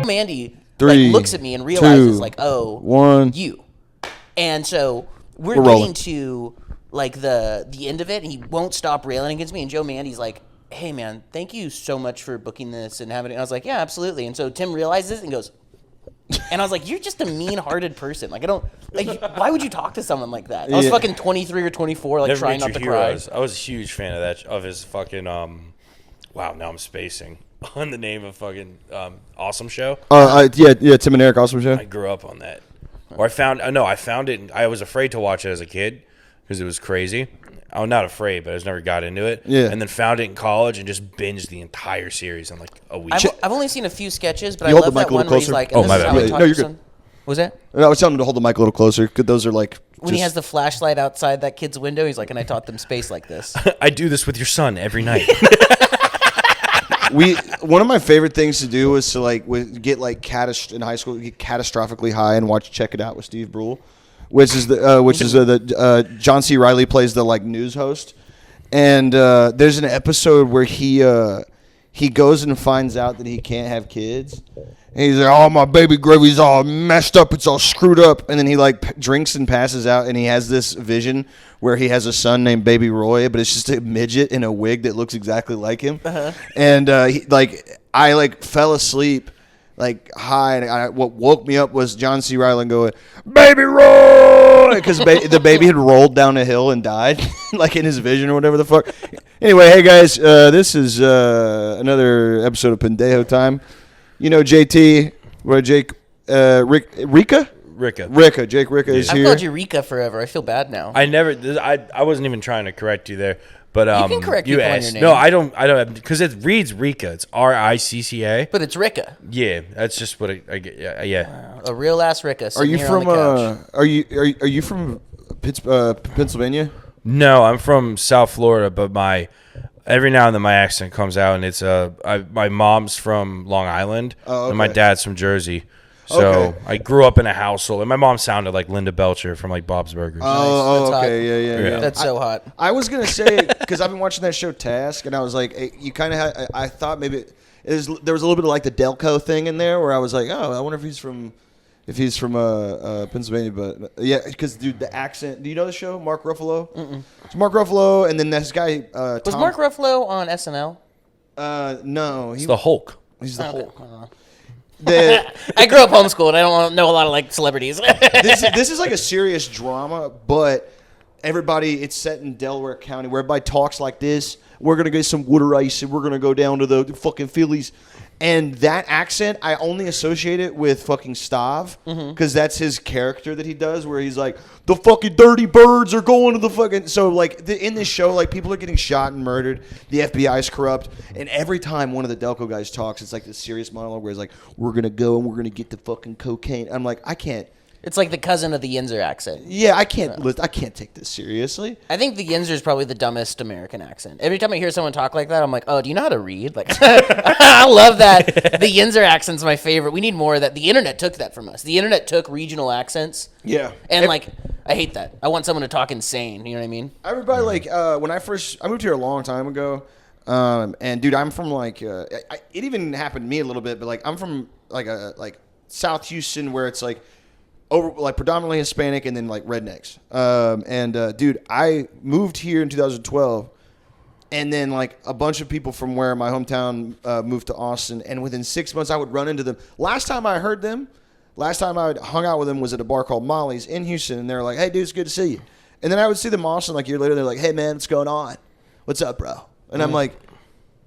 Mandy Three, looks at me and realizes, two, oh, one. You. And so we're getting rolling. to, the end of it, and he won't stop railing against me. And Joe Mandy's like, hey, man, thank you so much for booking this and having it. And I was like, yeah, absolutely. And so Tim realizes and goes, and I was like, you're just a mean-hearted person. Why would you talk to someone like that? I was fucking 23 or 24, Never trying Met not to Your cry. Heroes. I was a huge fan of his fucking, wow, now I'm spacing on the name of fucking Awesome Show. Yeah, Tim and Eric Awesome Show. I grew up on that. Or I found it, and I was afraid to watch it as a kid because it was crazy. I'm not afraid, but I just never got into it. Yeah. And then found it in college and just binged the entire series in like a week. I've only seen a few sketches, but You I hold love the mic that a little one where he's closer? like, Oh, this my is bad. how I Yeah, talk no, to you're good. someone. What was that? I was telling him to hold the mic a little closer because those are like. When he has the flashlight outside that kid's window, he's like, and I taught them space like this. I do this with your son every night. One of my favorite things to do was to get in high school, get catastrophically high and watch Check It Out with Steve Brule, which is the John C. Reilly plays the news host, and there's an episode where he goes and finds out that he can't have kids. And he's like, oh, my baby gravy's all messed up. It's all screwed up. And then he drinks and passes out. And he has this vision where he has a son named Baby Roy, but it's just a midget in a wig that looks exactly like him. Uh-huh. And I fell asleep high. And what woke me up was John C. Reilly going, Baby Roy! Because the baby had rolled down a hill and died, in his vision or whatever the fuck. Anyway, hey guys, this is another episode of Pendejo time. You know JT, Jake, Ricca? Ricca. Jake Ricca is I've here. called you Ricca forever. I feel bad now. I wasn't even trying to correct you there, but you can correct people on your name. No, I don't, because it reads Ricca. It's Ricca. But it's Ricca. Yeah, that's just what I get. Yeah. A real ass Ricca. Are you from? Are you from Pennsylvania? No, I'm from South Florida, but every now and then my accent comes out, and it's my mom's from Long Island, and my dad's from Jersey. So I grew up in a household, and my mom sounded like Linda Belcher from Bob's Burgers. That's okay, yeah. That's so hot. I was gonna say because I've been watching that show Task, and I was like, you kind of had. I thought maybe there was a little bit of the Delco thing in there, where I was like, oh, I wonder if he's from Pennsylvania, but yeah, because dude, the accent. Do you know the show Mark Ruffalo? It's Mark Ruffalo, and then this guy. Was Mark Ruffalo on SNL? No, He's the Hulk. He's the Hulk. I grew up homeschooled. I don't know a lot of celebrities. This is a serious drama, but it's set in Delaware County where everybody talks like this. We're gonna get some water ice and we're gonna go down to the fucking Phillies. And that accent, I only associate it with fucking Stav, because that's his character that he does, where he's like, the fucking dirty birds are going to the fucking... So, in this show, people are getting shot and murdered. The FBI's corrupt. And every time one of the Delco guys talks, it's this serious monologue where he's like, we're going to go and we're going to get the fucking cocaine. I'm like, I can't... It's like the cousin of the Yinzer accent. Yeah, I can't take this seriously. I think the Yinzer is probably the dumbest American accent. Every time I hear someone talk like that, I'm like, oh, do you know how to read? I love that. The Yinzer accent's my favorite. We need more of that. The internet took that from us. The internet took regional accents. Yeah. And I hate that. I want someone to talk insane. You know what I mean? Everybody when I moved here a long time ago, and dude, I'm from it even happened to me a little bit, but I'm from South Houston, where it's over predominantly Hispanic and then rednecks. Dude, I moved here in 2012, and then a bunch of people from where my hometown moved to Austin, and within 6 months I would run into them. Last time I hung out with them was at a bar called Molly's in Houston, and they were like, "Hey, dude, it's good to see you." And then I would see them Austin a year later. They're like, "Hey, man, what's going on? What's up, bro?" And I'm like,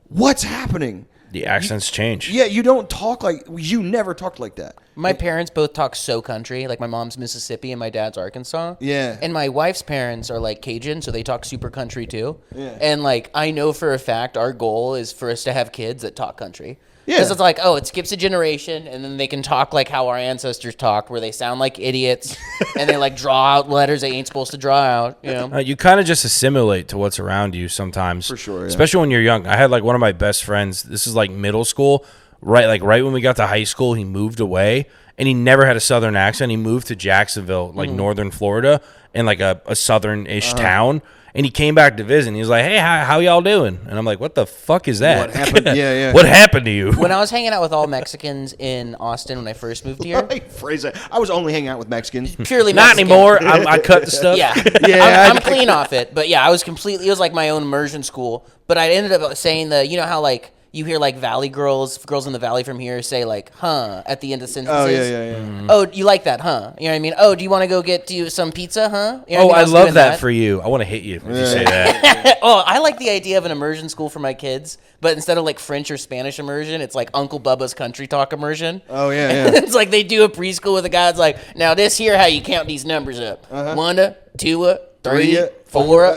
"What's happening?" The accents change. Yeah, you don't talk you never talked like that. My parents both talk so country. My mom's Mississippi and my dad's Arkansas. Yeah. And my wife's parents are Cajun, so they talk super country too. Yeah. And I know for a fact our goal is for us to have kids that talk country. Yeah. Because it's it skips a generation, and then they can talk how our ancestors talked, where they sound like idiots, and they draw out letters they ain't supposed to draw out. You know. You kind of just assimilate to what's around you sometimes. For sure. Yeah. Especially when you're young. I had one of my best friends. This is middle school. Right when we got to high school, he moved away, and he never had a Southern accent. He moved to Jacksonville, northern Florida, in a Southern-ish town. And he came back to visit. And he was like, "Hey, how y'all doing?" And I'm like, "What the fuck is that? What happened? Yeah. What happened to you?" When I was hanging out with all Mexicans in Austin when I first moved here, Phrase that. I was only hanging out with Mexicans. purely Not Mexican. anymore. I cut the stuff. Yeah, Yeah, I'm clean off it. But yeah, I was completely. It was like my own immersion school. But I ended up saying you know how like you hear like Valley girls in the Valley from here say like "huh" at the end of sentences. Oh yeah. Oh, you like that, huh? You know what I mean? Oh, do you want to go get you some pizza, huh? You know what I was love doing that for you. I want to hit you if you say that. Oh, I like the idea of an immersion school for my kids, but instead of like French or Spanish immersion, it's like Uncle Bubba's country talk immersion. Oh yeah. It's like they do a preschool with a guy that's like, now this here how you count these numbers up. One, two, three, four.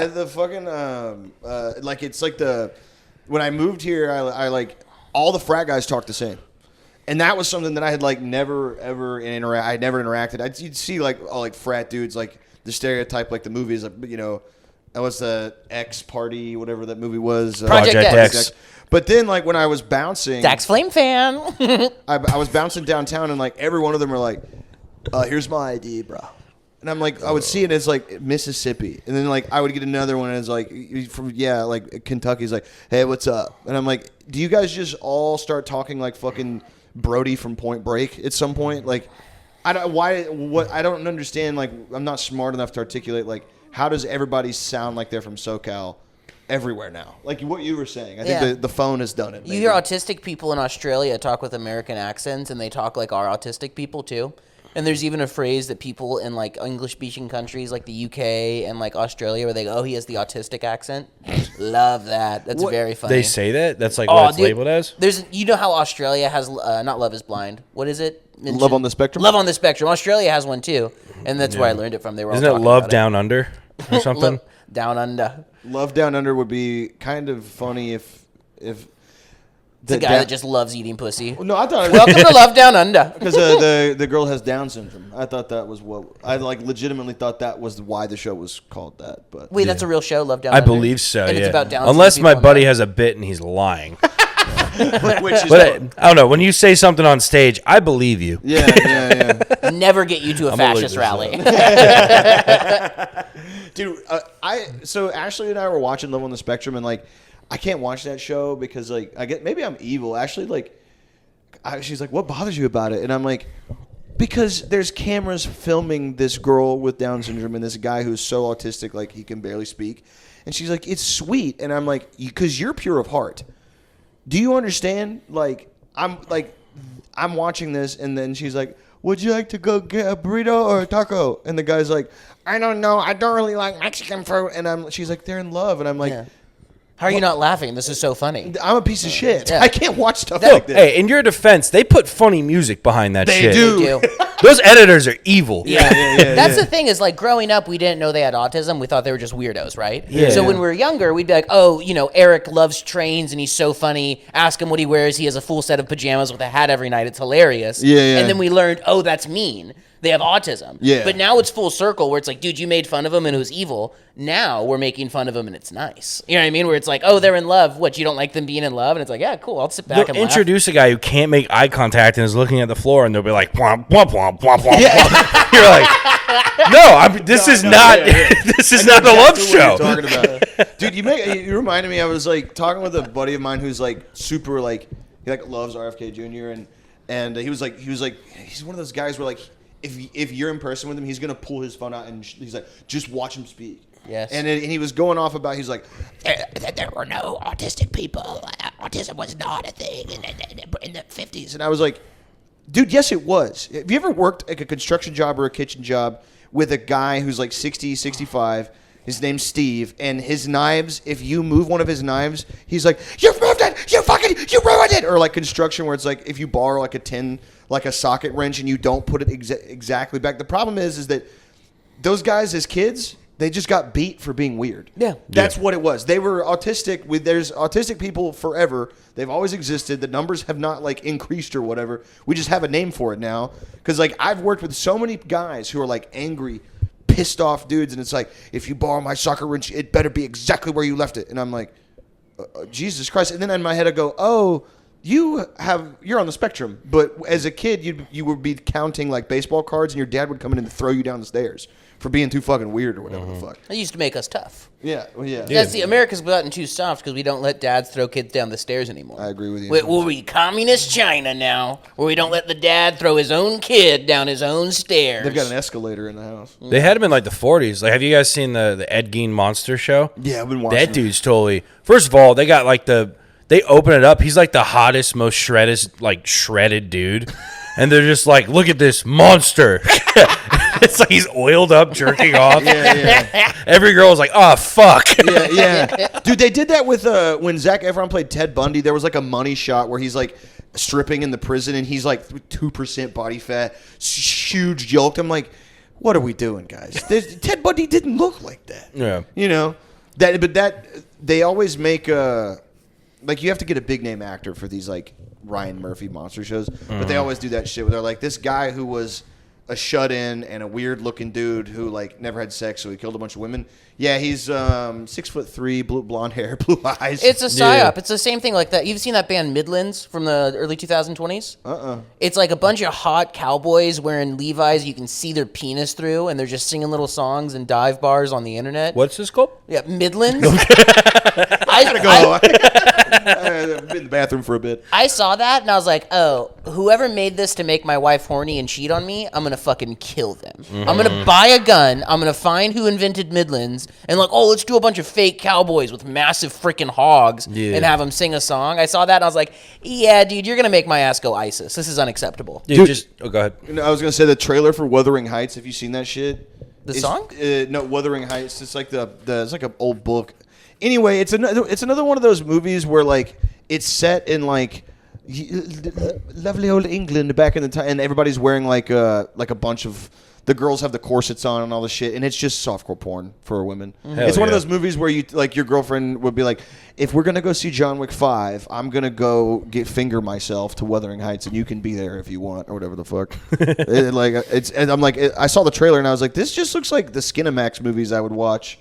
The fucking like it's like when I moved here, I like all the frat guys talk the same, and that was something that I had like never ever I never interacted. You'd see like all like frat dudes like the stereotype like the movies, you know, that was the X Party, whatever that movie was, Project X. But then like when I was bouncing, Dax Flame fan. I was bouncing downtown, and like every one of them were like, "Here's my ID, bro." And I'm like, I would see it as like Mississippi, and then like I would get another one as like from like Kentucky's like, "Hey, what's up?" And I'm like, do you guys just all start talking like fucking Brody from Point Break at some point? Like, I don't understand. Like, I'm not smart enough to articulate like how does everybody sound like they're from SoCal everywhere now? Like what you were saying, I think the phone has done it. You hear autistic people in Australia talk with American accents, and they talk like our autistic people too. And there's even a phrase that people in like English-speaking countries like the UK and like Australia where they go, "Oh, he has the autistic accent." Love that. That's very funny. They say that? That's like what it's labeled as? You know how Australia has not Love is Blind. What is it? Love on the Spectrum. Love on the Spectrum. Australia has one too, and that's where I learned it from. They were Isn't all it talking Love about Down Under or something? Down Under. Love Down Under would be kind of funny if the guy that just loves eating pussy. No, I thought. Welcome to Love Down Under. Because the girl has Down syndrome. I thought that was what I like. Legitimately thought that was why the show was called that. But wait, that's a real show, Love Down I Under? believe so. And yeah. it's about Down Unless syndrome my people buddy on has a bit and he's lying. which is But I don't know. When you say something on stage, I believe you. yeah. that. Never get you to a fascist rally. Dude, so Ashley and I were watching Love on the Spectrum, and like I can't watch that show because like maybe I'm evil. Ashley she's like, "What bothers you about it?" And I'm like, because there's cameras filming this girl with Down syndrome and this guy who's so autistic like he can barely speak. And she's like, "It's sweet." And I'm like, "Because you're pure of heart. Do you understand?" Like I'm watching this, and then she's like, "Would you like to go get a burrito or a taco?" And the guy's like, "I don't know. I don't really like Mexican food." And she's like, "They're in love." And I'm like, How are you not laughing? This is so funny. I'm a piece of shit. Yeah. I can't watch stuff like this. Hey, in your defense, they put funny music behind that shit. They do. They do. Those editors are evil. Yeah. That's the thing is like growing up, we didn't know they had autism. We thought they were just weirdos, right? Yeah. So when we were younger, we'd be like, "Oh, you know, Eric loves trains and he's so funny. Ask him what he wears. He has a full set of pajamas with a hat every night. It's hilarious." Yeah. And then we learned, "Oh, that's mean. They have autism." Yeah. But now it's full circle where it's like, dude, you made fun of him and it was evil. Now we're making fun of him and it's nice. You know what I mean? Where it's like, "Oh, they're in love. What, you don't like them being in love?" And it's like, "Yeah, cool. I'll sit back They'll and laugh." introduce a guy who can't make eye contact and is looking at the floor, and they'll be like, "Womp, womp, womp, womp, womp." You're like, "No, this is not. This is not a love show." What you're talking about. Dude, you reminded me. I was like talking with a buddy of mine who's like super like he like loves RFK Jr. and he was like he's one of those guys where like if you're in person with him, he's gonna pull his phone out and he's like, just watch him speak. Yes. And he was going off about, he's like, there were no autistic people. Autism was not a thing in the 50s. and I was like, dude, yes, it was. Have you ever worked like a construction job or a kitchen job with a guy who's like 60, 65? His name's Steve, and his knives, if you move one of his knives, he's like, "You've moved it! You ruined it!" Or like construction where it's like, if you borrow like a tin, like a socket wrench, and you don't put it exactly back. The problem is that those guys as kids, they just got beat for being weird. Yeah. That's what it was. They were autistic. There's autistic people forever. They've always existed. The numbers have not like increased or whatever. We just have a name for it now. Because like I've worked with so many guys who are like angry, pissed off dudes, and it's like, if you borrow my socket wrench, it better be exactly where you left it. And I'm like, Jesus Christ. And then in my head I go, oh, you're on the spectrum, but as a kid, you would be counting like baseball cards, and your dad would come in and throw you down the stairs for being too fucking weird or whatever the fuck. It used to make us tough. Yeah, well, yeah. That's the America's gotten too soft because we don't let dads throw kids down the stairs anymore. I agree with you. Wait, will we communist China now, where we don't let the dad throw his own kid down his own stairs? They've got an escalator in the house. They had him in like the 40s. Like, have you guys seen the Ed Gein monster show? Yeah, I've been watching. That dude's totally. First of all, they got like they open it up. He's like the hottest, most shredded dude. And they're just like, look at this monster. It's like he's oiled up, jerking off. Yeah. Every girl's like, oh, fuck. Yeah. Dude, they did that with when Zac Efron played Ted Bundy. There was like a money shot where he's like stripping in the prison and he's like 2% body fat, huge yoked. I'm like, what are we doing, guys? Ted Bundy didn't look like that. Yeah. You know? That they always make like you have to get a big name actor for these like Ryan Murphy monster shows, but they always do that shit where they're like, this guy who was a shut-in and a weird-looking dude who like never had sex, so he killed a bunch of women. Yeah, he's 6'3", blonde hair, blue eyes. It's a psyop. It's the same thing like that. You've seen that band Midlands from the early 2020s? It's like a bunch of hot cowboys wearing Levi's. You can see their penis through, and they're just singing little songs in dive bars on the internet. What's this called? Yeah, Midlands. I gotta go. I've been in the bathroom for a bit. I saw that and I was like, oh, whoever made this to make my wife horny and cheat on me, I'm going to fucking kill them. I'm going to buy a gun. I'm going to find who invented Midlands and like, oh, let's do a bunch of fake cowboys with massive freaking hogs and have them sing a song. I saw that and I was like, yeah, dude, you're going to make my ass go ISIS. This is unacceptable. Dude, go ahead. I was going to say the trailer for Wuthering Heights. Have you seen that shit? The song? No, Wuthering Heights. It's like it's like an old book. Anyway, it's another one of those movies where like it's set in like lovely old England back in the time, and everybody's wearing like a bunch of the girls have the corsets on and all the shit, and it's just softcore porn for women. It's one of those movies where you like your girlfriend would be like, if we're gonna go see John Wick 5, I'm gonna go finger myself to Wuthering Heights, and you can be there if you want or whatever the fuck. And I'm like, I saw the trailer and I was like, this just looks like the Skinamax movies I would watch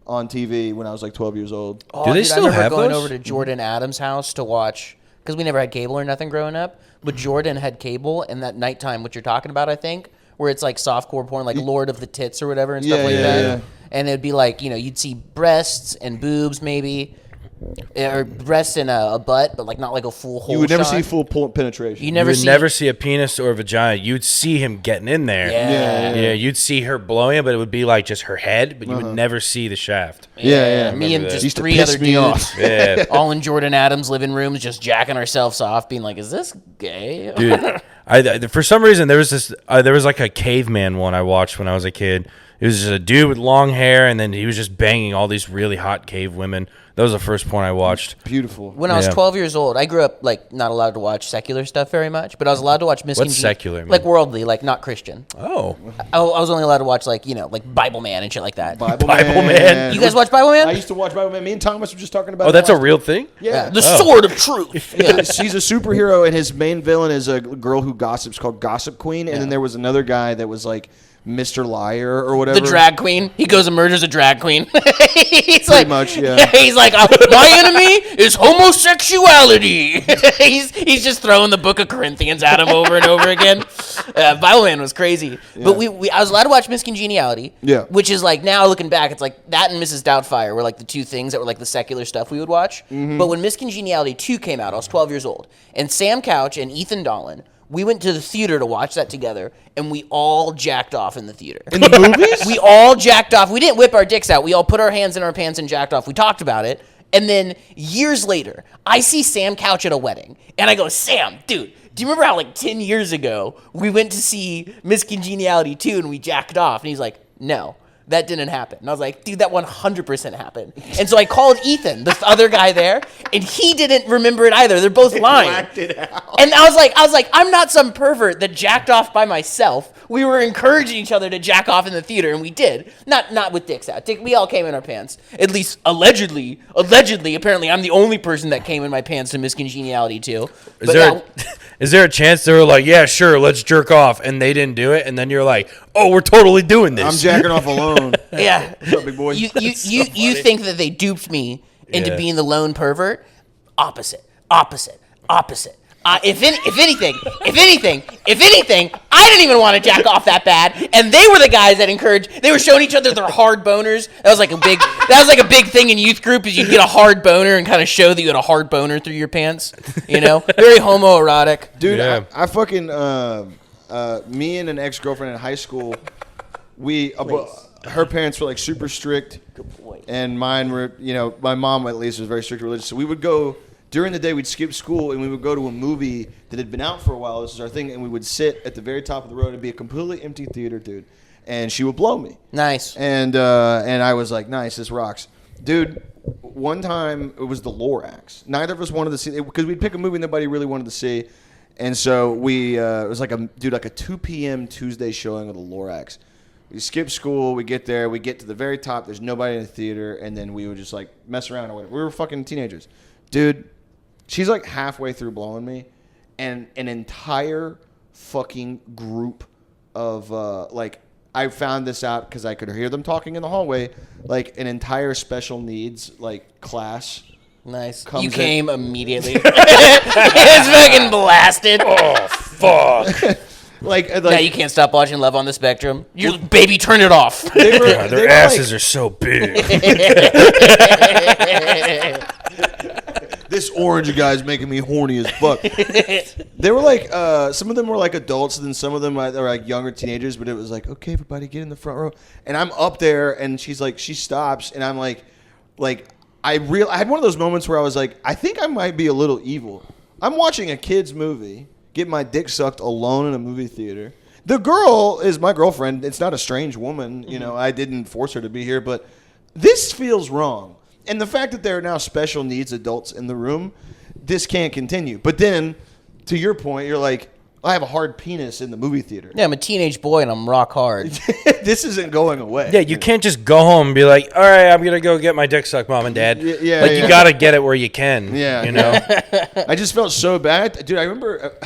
on TV when I was like 12 years old. Oh, Do they dude, still I remember have going those? over to Jordan Adams' house to watch, because we never had cable or nothing growing up, but Jordan had cable, and that nighttime, what you're talking about, I think, where it's like softcore porn, like Lord of the Tits or whatever and stuff like that. Yeah. And it'd be like, you'd see breasts and boobs maybe, or breasts and a butt, but like not like a full whole You would never shot. see full penetration. You never You would never see a penis or a vagina. You'd see him getting in there. Yeah. You'd see her blowing it, but it would be like just her head, but you would never see the shaft. Yeah. Me and that. just Used to 3 piss other me dudes, off. Yeah. all in Jordan Adams' living rooms, just jacking ourselves off, being like, "Is this gay?" Dude, for some reason there was like a caveman one I watched when I was a kid. It was just a dude with long hair, and then he was just banging all these really hot cave women. That was the first porn I watched. Beautiful. When I was 12 years old, I grew up like not allowed to watch secular stuff very much, but I was allowed to watch Miss What's Congeniality. secular mean? Like worldly, like not Christian. Oh. I was only allowed to watch like Bible Man and shit like that. Bible Man. You guys watch Bible Man? I used to watch Bible Man. Me and Thomas were just talking about Oh, it that's a last- real thing? Yeah. The Sword of Truth. Yeah. He's a superhero, and his main villain is a girl who gossips called Gossip Queen. And then there was another guy that was like Mr. Liar or whatever. The drag queen. He goes and murders a drag queen. He's Pretty much, yeah. He's like, my enemy is homosexuality. he's just throwing the Book of Corinthians at him over and over again. Bible Man was crazy. But I was allowed to watch Miss Congeniality. Yeah. Which is like, now looking back, it's like that and Mrs. Doubtfire were like the two things that were like the secular stuff we would watch. But when Miss Congeniality 2 came out, I was 12 years old. And Sam Couch and Ethan Dolan, we went to the theater to watch that together, and we all jacked off in the theater. In the movies? We all jacked off. We didn't whip our dicks out. We all put our hands in our pants and jacked off. We talked about it. And then years later, I see Sam Couch at a wedding. And I go, Sam, dude, do you remember how like 10 years ago we went to see Miss Congeniality 2 and we jacked off? And he's like, no. That didn't happen. And I was like, dude, that 100% happened. And so I called Ethan, the other guy there, and he didn't remember it either. They're both lying. Whacked it out. And I was like, I'm not some pervert that jacked off by myself. We were encouraging each other to jack off in the theater, and we did. Not with dicks out. We all came in our pants. At least allegedly. Apparently, I'm the only person that came in my pants to Miss Congeniality too. Is there a chance they were like, yeah, sure, let's jerk off, and they didn't do it, and then you're like, oh, we're totally doing this. I'm jacking off alone. Yeah. What's up, big boy? You think that they duped me into being the lone pervert? Opposite. opposite. If anything, I didn't even want to jack off that bad, and they were the guys that encouraged. They were showing each other their hard boners. That was like a big thing in youth group, is you'd get a hard boner and kind of show that you had a hard boner through your pants. You know, very homoerotic. Dude, Yeah. I fucking me and an ex-girlfriend in high school, her parents were like super strict, and mine were, you know, my mom at least was very strict religious. So we would go. During the day, we'd skip school, and we would go to a movie that had been out for a while. This is our thing, and we would sit at the very top of the road. It'd be a completely empty theater, dude, and she would blow me. Nice. And I was like, nice, this rocks. Dude, one time, it was the Lorax. Neither of us wanted to see it, because we'd pick a movie nobody really wanted to see, and so we, it was like a 2 p.m. Tuesday showing of the Lorax. We skip school, we get there, we get to the very top, there's nobody in the theater, and then we would just like mess around or whatever. We were fucking teenagers. Dude, she's like halfway through blowing me, and an entire fucking group of I found this out because I could hear them talking in the hallway. Like an entire special needs like class. Nice. Comes You in- came immediately. It's fucking blasted. Oh, fuck. Like Now you can't stop watching Love on the Spectrum. You baby, turn it off. they were, God, their asses are so big. This orange guy's making me horny as fuck. They were like, some of them were like adults, and then some of them were like younger teenagers. But it was like, okay, everybody, get in the front row. And I'm up there, and she's like, she stops, and I'm like, I had one of those moments where I was like, I think I might be a little evil. I'm watching a kid's movie, get my dick sucked alone in a movie theater. The girl is my girlfriend. It's not a strange woman. You know, I didn't force her to be here, but this feels wrong. And the fact that there are now special needs adults in the room, this can't continue. But then, to your point, you're like, I have a hard penis in the movie theater. Yeah, I'm a teenage boy and I'm rock hard. This isn't going away. Yeah, you can't just go home and be like, all right, I'm going to go get my dick sucked, Mom and Dad. Yeah, You got to get it where you can. Yeah. You know? I just felt so bad. Dude, I remember,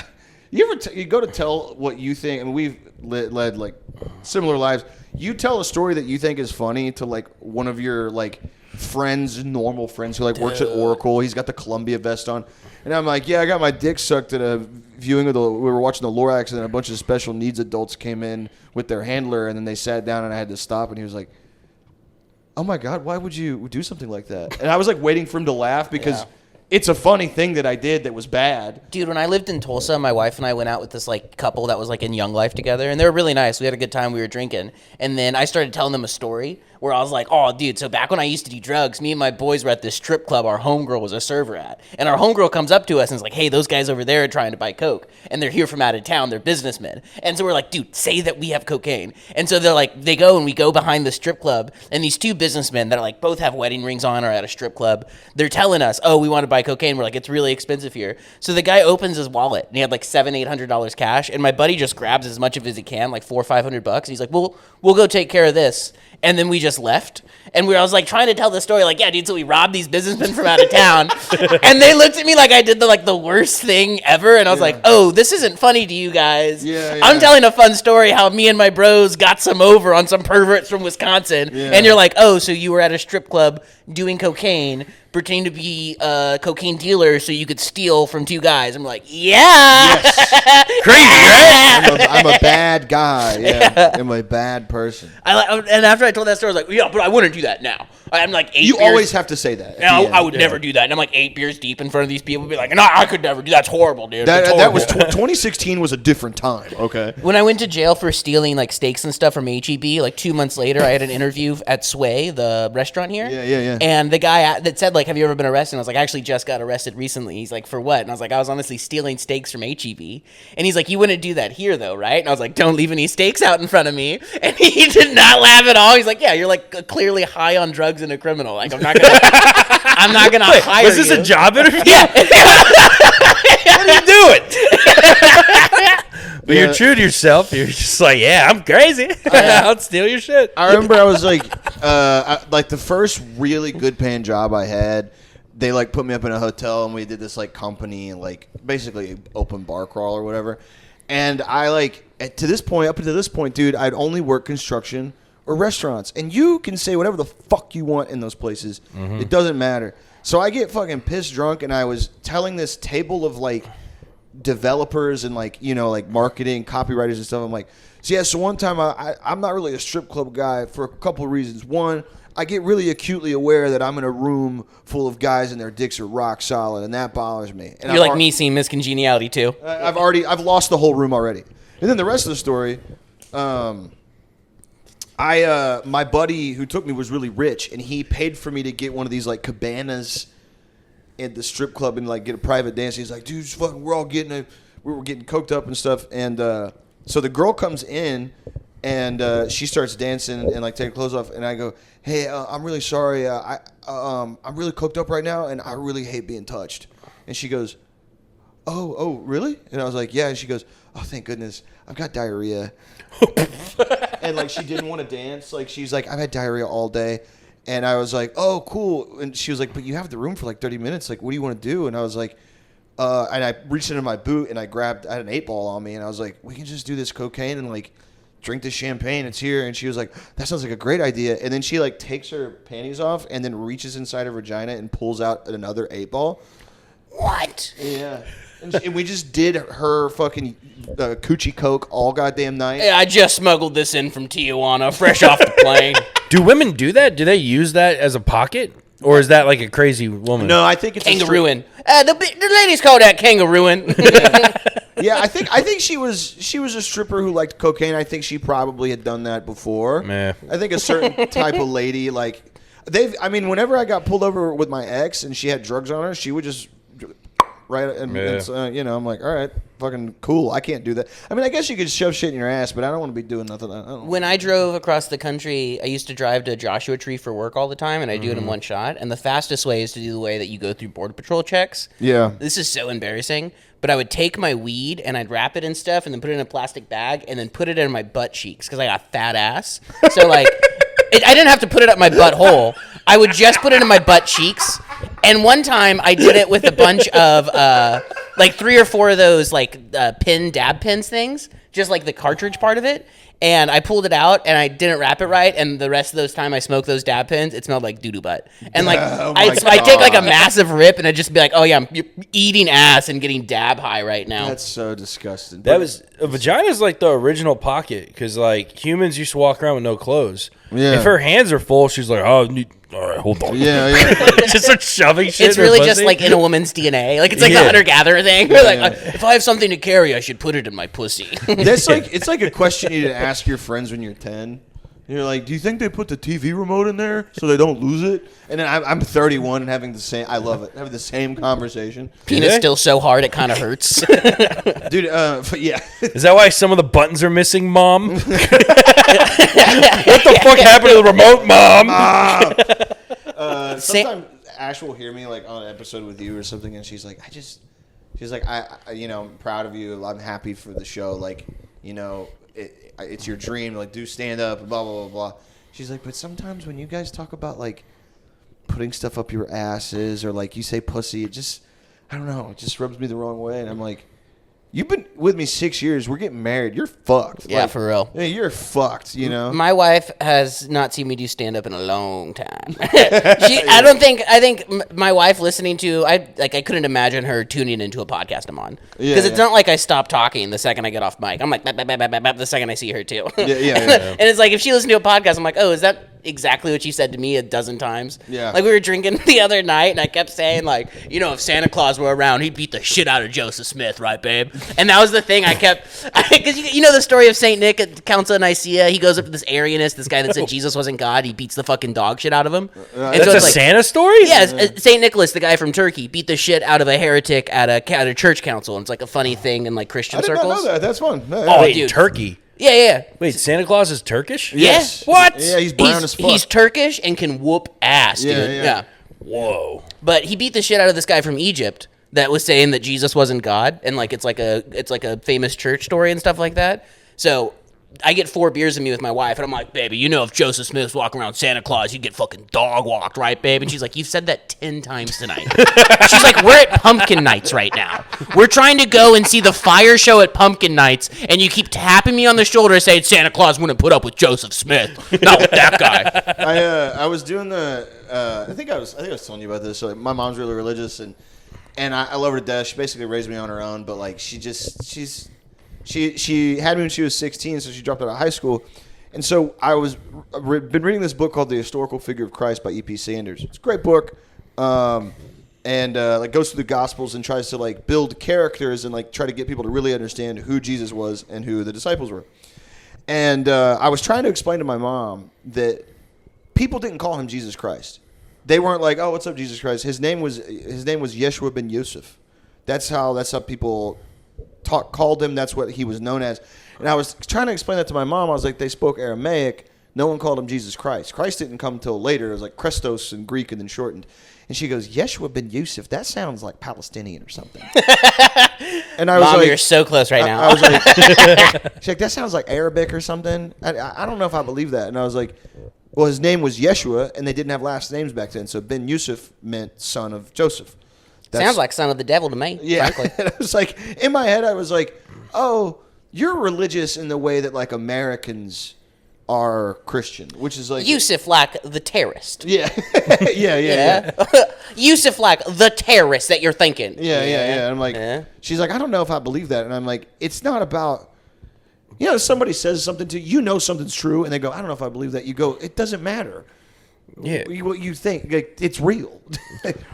you ever, you go to tell what you think, I mean, we've led like similar lives. You tell a story that you think is funny to like one of your like friends, normal friends who like works at Oracle. He's got the Columbia vest on. And I'm like, yeah, I got my dick sucked at a viewing of we were watching the Lorax, and then a bunch of special needs adults came in with their handler, and then they sat down and I had to stop, and he was like, oh my God, why would you do something like that? And I was like waiting for him to laugh because it's a funny thing that I did that was bad. Dude, when I lived in Tulsa, my wife and I went out with this like couple that was like in Young Life together, and they were really nice. We had a good time. We were drinking, and then I started telling them a story where I was like, "Oh, dude, so back when I used to do drugs, me and my boys were at this strip club our homegirl was a server at, and our homegirl comes up to us and is like, hey, those guys over there are trying to buy coke, and they're here from out of town. They're businessmen, and so we're like, dude, say that we have cocaine, and so they're like, they go and we go behind the strip club, and these two businessmen that are like both have wedding rings on are at a strip club. They're telling us, oh, we want to buy cocaine. We're like, it's really expensive here. So the guy opens his wallet and he had like $700-800 cash, and my buddy just grabs as much of as he can, like $400 or $500, and he's like, we'll go take care of this. And then we just left. And I was like trying to tell the story, like, yeah, dude, so we robbed these businessmen from out of town. And they looked at me like I did the worst thing ever. And I was like, oh, this isn't funny to you guys. Yeah. I'm telling a fun story how me and my bros got some over on some perverts from Wisconsin. Yeah. And you're like, oh, so you were at a strip club doing cocaine, pretending to be a cocaine dealer so you could steal from two guys. I'm like, yeah. Yes. Crazy, right? I'm a bad guy. Yeah. I'm a bad person. And after I told that story, I was like, yeah, but I wouldn't do that now. I'm like 8 You beers. always have to say that. at And the I end. would never do that. And I'm like 8 beers deep in front of these people, be like, no, I could never do that. That's horrible, dude. That's That was horrible. 2016 was a different time. Okay. When I went to jail for stealing like steaks and stuff from HEB, like 2 months later, I had an interview at Sway, the restaurant here. Yeah. And the guy that said, like, have you ever been arrested? And I was like, I actually just got arrested recently. He's like, for what? And I was like, I was honestly stealing steaks from HEB. And he's like, you wouldn't do that here, though, right? And I was like, don't leave any steaks out in front of me. And he did not laugh at all. He's like, yeah, you're like clearly high on drugs and a criminal. Like, I'm not gonna hire you. Was this a job interview? Yeah. What are you doing? But you're true to yourself. You're just like, yeah, I'm crazy. I'll steal your shit. I remember I was like, like the first really good paying job I had, they like put me up in a hotel and we did this like company and like basically open bar crawl or whatever. And I like up until this point, dude, I'd only worked construction or restaurants. And you can say whatever the fuck you want in those places. It doesn't matter. So I get fucking pissed drunk, and I was telling this table of like developers and like like marketing copywriters and stuff. I'm like, so one time I'm not really a strip club guy for a couple of reasons. One, I get really acutely aware that I'm in a room full of guys and their dicks are rock solid, and that bothers me. And You're like me seeing Miss Congeniality too. I've lost the whole room already. And then the rest of the story, my buddy who took me was really rich, and he paid for me to get one of these like cabanas at the strip club and like get a private dance. He's like, dude, we're all getting we were getting coked up and stuff. And so the girl comes in, and she starts dancing and like taking clothes off, and I go, hey, I'm really sorry, I'm really coked up right now, and I really hate being touched. And she goes, oh, really? And I was like, yeah. And she goes, oh, thank goodness, I've got diarrhea. And like she didn't want to dance. Like she's like, I've had diarrhea all day. And I was like, oh, cool. And she was like, but you have the room for like 30 minutes. Like, what do you want to do? And I was like, and I reached into my boot and I had an 8-ball on me. And I was like, we can just do this cocaine and like drink this champagne. It's here. And she was like, that sounds like a great idea. And then she like takes her panties off and then reaches inside her vagina and pulls out another 8-ball. What? Yeah. And we just did her fucking coochie coke all goddamn night. Yeah, I just smuggled this in from Tijuana, fresh off the plane. Do women do that? Do they use that as a pocket? Or is that like a crazy woman? No, I think it's kangarooing. The ladies call that kangarooing. Yeah, I think she was a stripper who liked cocaine. I think she probably had done that before. Meh. I think a certain type of lady like whenever I got pulled over with my ex and she had drugs on her, she would just right and I'm like, all right, fucking cool. I can't do that. I mean, I guess you could shove shit in your ass, but I don't want to be doing nothing. When I drove across the country, I used to drive to Joshua Tree for work all the time, and I do it in one shot. And the fastest way is to do the way that you go through Border Patrol checks. Yeah. This is so embarrassing, but I would take my weed and I'd wrap it in stuff and then put it in a plastic bag and then put it in my butt cheeks because I got a fat ass. So like, I didn't have to put it up my butthole. I would just put it in my butt cheeks. And one time I did it with a bunch of like 3 or 4 of those like dab pins things, just like the cartridge part of it. And I pulled it out and I didn't wrap it right. And the rest of those time I smoked those dab pins, it smelled like doo-doo butt. And like I take like a massive rip and I'd just be like, oh yeah, I'm eating ass and getting dab high right now. That's so disgusting. That was a vagina is like the original pocket because like humans used to walk around with no clothes. Yeah. If her hands are full, she's like, oh, all right, hold on. Yeah. Just start shoving shit. It's in her really pussy. just like in a woman's DNA. Like it's like the hunter-gatherer thing. We're like, if I have something to carry, I should put it in my pussy. That's like it's like a question you need to ask your friends when you're 10. You're like, do you think they put the TV remote in there so they don't lose it? And then I'm 31 and having the same. I love it. Having the same conversation. Penis still so hard it kind of hurts. Dude, yeah. Is that why some of the buttons are missing, Mom? What the fuck happened to the remote, Mom? Sometimes Ash will hear me like on an episode with you or something, and she's like, I'm proud of you. I'm happy for the show. Like, it's your dream. Like, do stand up. Blah blah blah blah. She's like, but sometimes when you guys talk about like putting stuff up your asses or like you say pussy, it just, I don't know, it just rubs me the wrong way. And I'm like, you've been with me 6 years. We're getting married. You're fucked. Yeah, like, for real. Yeah, you're fucked. My wife has not seen me do stand up in a long time. I think my wife listening to, I couldn't imagine her tuning into a podcast I'm on because it's not like I stop talking the second I get off mic. I'm like the second I see her too. And it's like if she listens to a podcast, I'm like, oh, is that exactly what you said to me a dozen times? Yeah. Like we were drinking the other night and I kept saying like, if Santa Claus were around, he'd beat the shit out of Joseph Smith, right, babe? And that was the thing I kept, because you know the story of Saint Nick at the Council of Nicaea. He goes up to this Arianist, this guy that said Jesus wasn't God. He beats the fucking dog shit out of him. That's a Santa story? Yeah, Saint Nicholas, the guy from Turkey, beat the shit out of a heretic at a church council. And it's like a funny thing in like Christian circles. I did not know that. That's fun. Wait, dude. Turkey? Yeah. Wait, Santa Claus is Turkish? Yes. Yeah. What? Yeah, he's brown as fuck. He's Turkish and can whoop ass, dude. Yeah. Whoa. But he beat the shit out of this guy from Egypt that was saying that Jesus wasn't God, and like it's like a famous church story and stuff like that. So I get 4 beers in me with my wife, and I'm like, baby, you know if Joseph Smith's walking around Santa Claus, you'd get fucking dog walked, right, babe? And she's like, you've said that 10 times tonight. She's like, we're at Pumpkin Nights right now. We're trying to go and see the fire show at Pumpkin Nights, and you keep tapping me on the shoulder saying Santa Claus wouldn't put up with Joseph Smith. Not with that guy. I was doing the. I think I was telling you about this. So, like, my mom's really religious, and I love her to death. She basically raised me on her own, but like she had me when she was 16, so she dropped out of high school. And so been reading this book called The Historical Figure of Christ by E.P. Sanders. It's a great book, and like goes through the Gospels and tries to like build characters and like try to get people to really understand who Jesus was and who the disciples were. And I was trying to explain to my mom that people didn't call him Jesus Christ. They weren't like, "Oh, what's up, Jesus Christ?" His name was Yeshua ben Yusuf. That's how people called him. That's what he was known as. And I was trying to explain that to my mom. I was like, they spoke Aramaic. No one called him Jesus Christ. Christ didn't come until later. It was like Christos in Greek and then shortened. And she goes, Yeshua ben Yusuf. That sounds like Palestinian or something. And I was Mom, like, you're so close right now. I was like, she's like, that sounds like Arabic or something. I don't know if I believe that. And I was like, well, his name was Yeshua, and they didn't have last names back then. So Ben Yusuf meant son of Joseph. Sounds like son of the devil to me, frankly. And I was like, in my head, I was like, oh, you're religious in the way that like Americans are Christian, which is like Yusuf like the terrorist. Yeah. yeah. Yusuf like the terrorist that you're thinking. Yeah. And I'm like, she's like, I don't know if I believe that. And I'm like, it's not about, somebody says something to you, something's true, and they go, I don't know if I believe that. You go, it doesn't matter. Yeah. What you think, like, it's real.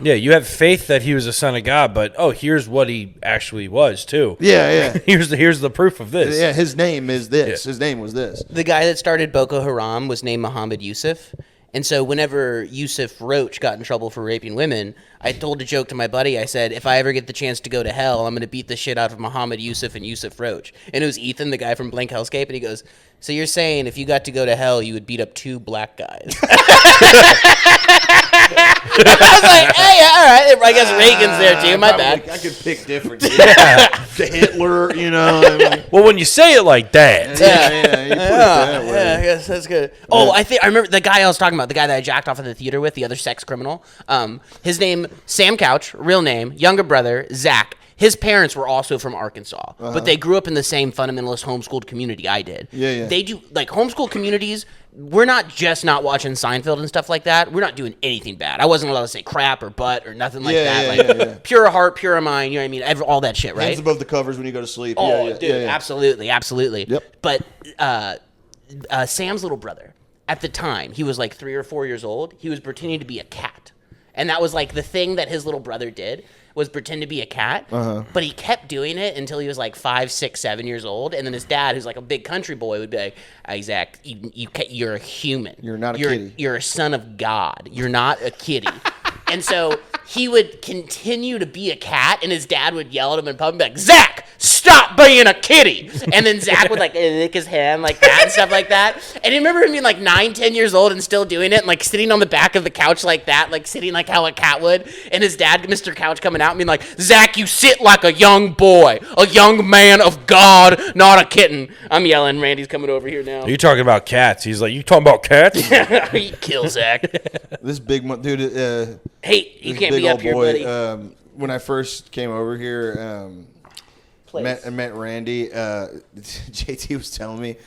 Yeah, you have faith that he was a son of God, but here's what he actually was too. Yeah. here's the proof of this. Yeah, his name is this. Yeah. His name was this. The guy that started Boko Haram was named Muhammad Yusuf. And so whenever Yusuf Roach got in trouble for raping women, I told a joke to my buddy. I said, if I ever get the chance to go to hell, I'm going to beat the shit out of Muhammad Yusuf and Yusuf Roach. And it was Ethan, the guy from Blank Hellscape, and he goes, so you're saying if you got to go to hell, you would beat up 2 black guys? I was like, hey, all right. I guess Reagan's there too. My bad. I could pick different. To Hitler, Well, when you say it like that. Yeah, you put it that way. Yeah, I guess that's good. Oh, I remember the guy I was talking about, the guy that I jacked off in the theater with, the other sex criminal. His name, Sam Couch, real name, younger brother, Zach. His parents were also from Arkansas, but they grew up in the same fundamentalist homeschooled community I did. Yeah. They do, like, homeschool communities, we're not just not watching Seinfeld and stuff like that. We're not doing anything bad. I wasn't allowed to say crap or butt or nothing like that. Yeah. Pure heart, pure mind, you know what I mean? All that shit, right? Hands above the covers when you go to sleep. Oh, dude, absolutely. Yep. But Sam's little brother, at the time, he was like 3 or 4 years old. He was pretending to be a cat. And that was like the thing that his little brother did, was pretend to be a cat. But he kept doing it until he was like 5, 6, 7 years old. And then his dad, who's like a big country boy, would be like, Isaac, you're a human. You're not a kitty. You're a son of God. You're not a kitty. And so he would continue to be a cat, and his dad would yell at him in public and be like, Zach, stop being a kitty. And then Zach would like lick his hand like that and stuff like that. And I remember him being like 9, 10 years old and still doing it and like sitting on the back of the couch like that, like sitting like how a cat would. And his dad, Mr. Couch, coming out and being like, Zach, you sit like a young boy, a young man of God, not a kitten. I'm yelling. Randy's coming over here now. You're talking about cats. He's like, you talking about cats? You kill Zach. This big dude. Hey, you can't be up here, buddy. When I first came over here, met Randy. JT was telling me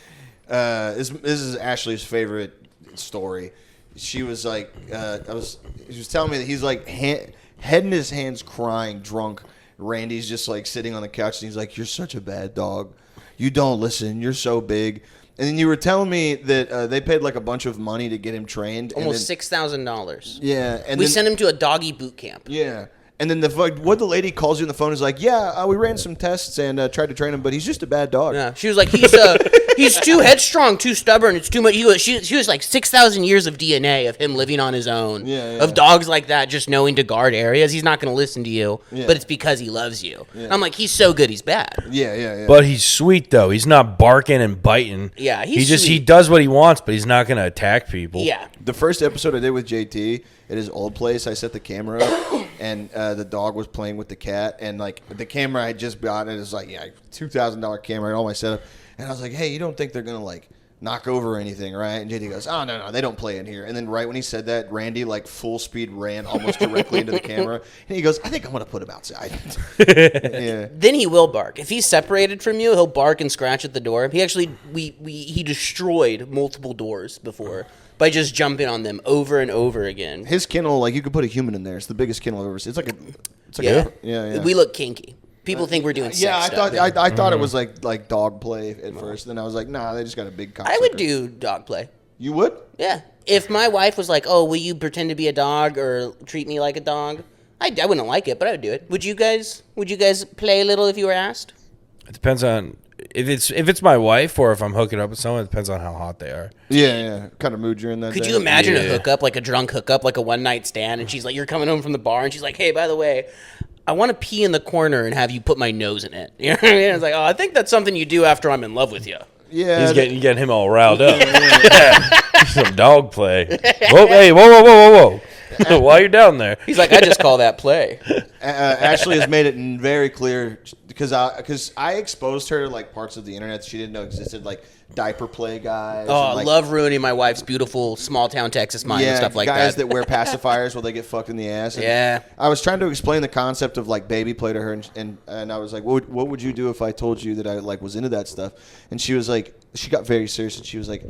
this is Ashley's favorite story. She was like, she was telling me that he's like head in his hands, crying, drunk. Randy's just like sitting on the couch, and he's like, "You're such a bad dog. You don't listen. You're so big." And then you were telling me that they paid like a bunch of money to get him trained. Almost $6,000. Yeah, and we sent him to a doggy boot camp. Yeah. And then what the lady calls you on the phone is like, we ran some tests and tried to train him, but he's just a bad dog. Yeah, she was like, he's too headstrong, too stubborn. It's too much. She was like 6,000 years of DNA of him living on his own. Yeah. Of dogs like that just knowing to guard areas. He's not going to listen to you, Yeah. but it's because he loves you. Yeah. I'm like, he's so good, he's bad. Yeah. But he's sweet though. He's not barking and biting. Yeah, he sweet. does what he wants, but he's not going to attack people. Yeah. The first episode I did with JT, at his old place, I set the camera up, and the dog was playing with the cat, and like the camera I had just gotten, it was like $2,000 camera and all my setup, and I was like, hey, you don't think they're gonna like knock over or anything, right? And JD goes, oh, no, they don't play in here. And then right when he said that, Randy, like, full speed ran almost directly into the camera. And he goes, I think I'm going to put him outside. Yeah. Then he will bark. If he's separated from you, he'll bark and scratch at the door. He actually, he destroyed multiple doors before by just jumping on them over and over again. His kennel, like, you could put a human in there. It's the biggest kennel I've ever seen. It's like yeah. We look kinky. People think we're doing sex stuff. I thought it was like dog play at first. Then I was like, nah, they just got a big cocksucker. I would do dog play. You would? Yeah. If my wife was like, oh, will you pretend to be a dog or treat me like a dog? I wouldn't like it, but I would do it. Would you guys play a little if you were asked? It depends on if it's my wife or if I'm hooking up with someone. It depends on how hot they are. Yeah. Kind of mood you're in that. Could you imagine a hookup, like a drunk hookup, like a one night stand, and she's like, you're coming home from the bar, and she's like, hey, by the way, I want to pee in the corner and have you put my nose in it. You know what I mean? It's like, oh, I think that's something you do after I'm in love with you. Yeah. He's getting him all riled up. Some dog play. Whoa, hey, whoa. While you're down there. He's like, I just call that play. Ashley has made it very clear because I exposed her to like parts of the internet she didn't know existed, like diaper play guys. Oh, and, like, I love ruining my wife's beautiful small town Texas mind and stuff like that. Guys that wear pacifiers while they get fucked in the ass. And yeah. I was trying to explain the concept of like baby play to her, and I was like, what would you do if I told you that I like was into that stuff? And she was like, she got very serious, and she was like,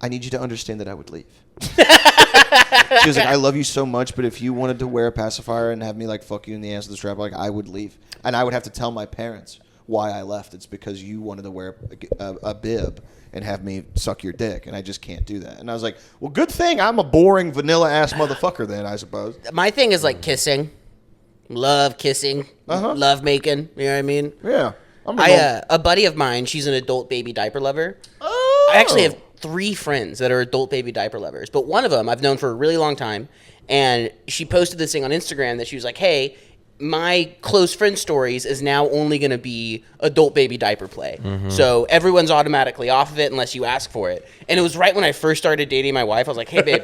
I need you to understand that I would leave. She was like, I love you so much, but if you wanted to wear a pacifier and have me like fuck you in the ass with the strap, like I would leave, and I would have to tell my parents why I left. It's because you wanted to wear a bib and have me suck your dick, and I just can't do that. And I was like, well, good thing I'm a boring vanilla ass motherfucker then, I suppose. My thing is like kissing, love kissing, love making. You know what I mean? Yeah. A buddy of mine, she's an adult baby diaper lover. Oh. I actually have 3 friends that are adult baby diaper lovers, but one of them I've known for a really long time, and she posted this thing on Instagram that she was like, hey, my close friend stories is now only going to be adult baby diaper play. Mm-hmm. So everyone's automatically off of it unless you ask for it. And it was right when I first started dating my wife. I was like, hey, babe,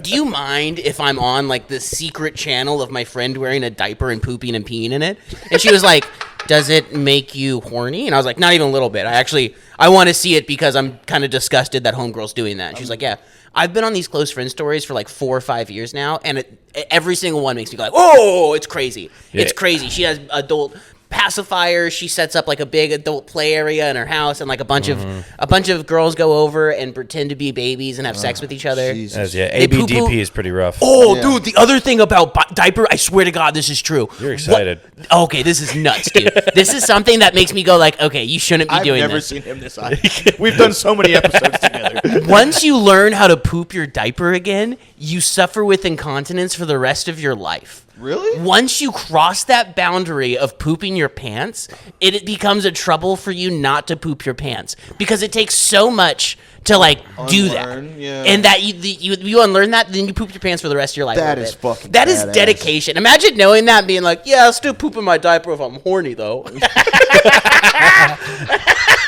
do you mind if I'm on like the secret channel of my friend wearing a diaper and pooping and peeing in it? And she was like, does it make you horny? And I was like, not even a little bit. I want to see it because I'm kind of disgusted that homegirl's doing that. And she's like, yeah. I've been on these close friend stories for like 4 or 5 years now, and every single one makes me go like, "Oh, it's crazy! Yeah. It's crazy." She has adult pacifiers. She sets up like a big adult play area in her house, and like a bunch of girls go over and pretend to be babies and have sex with each other. ABDP is pretty rough. Oh, dude! The other thing about diaper, I swear to God, this is true. You're excited. Okay, this is nuts, dude. This is something that makes me go like, okay, you shouldn't be doing this. I've never seen him this high. We've done so many episodes together. Once you learn how to poop your diaper again, you suffer with incontinence for the rest of your life. Really? Once you cross that boundary of pooping your pants, it becomes a trouble for you not to poop your pants because it takes so much to like do that. Yeah. And that you unlearn that, then you poop your pants for the rest of your life. That is fucking That is dedication. Imagine knowing that and being like, yeah, I'll still poop in my diaper if I'm horny though.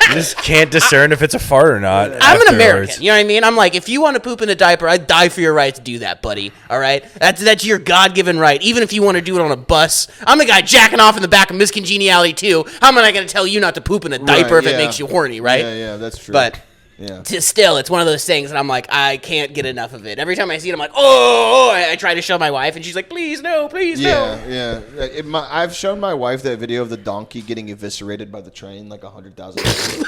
You just can't discern if it's a fart or not. I'm an American. You know what I mean? I'm like, if you want to poop in a diaper, I'd die for your right to do that, buddy. All right? That's your God-given right. Even if you want to do it on a bus. I'm the guy jacking off in the back of Miss Congeniality too. How am I going to tell you not to poop in a diaper if it makes you horny, right? Yeah, that's true. But still, it's one of those things that I'm like, I can't get enough of it. Every time I see it, I'm like, oh, I try to show my wife, and she's like, please, no. Yeah. I've shown my wife that video of the donkey getting eviscerated by the train like 100,000 times.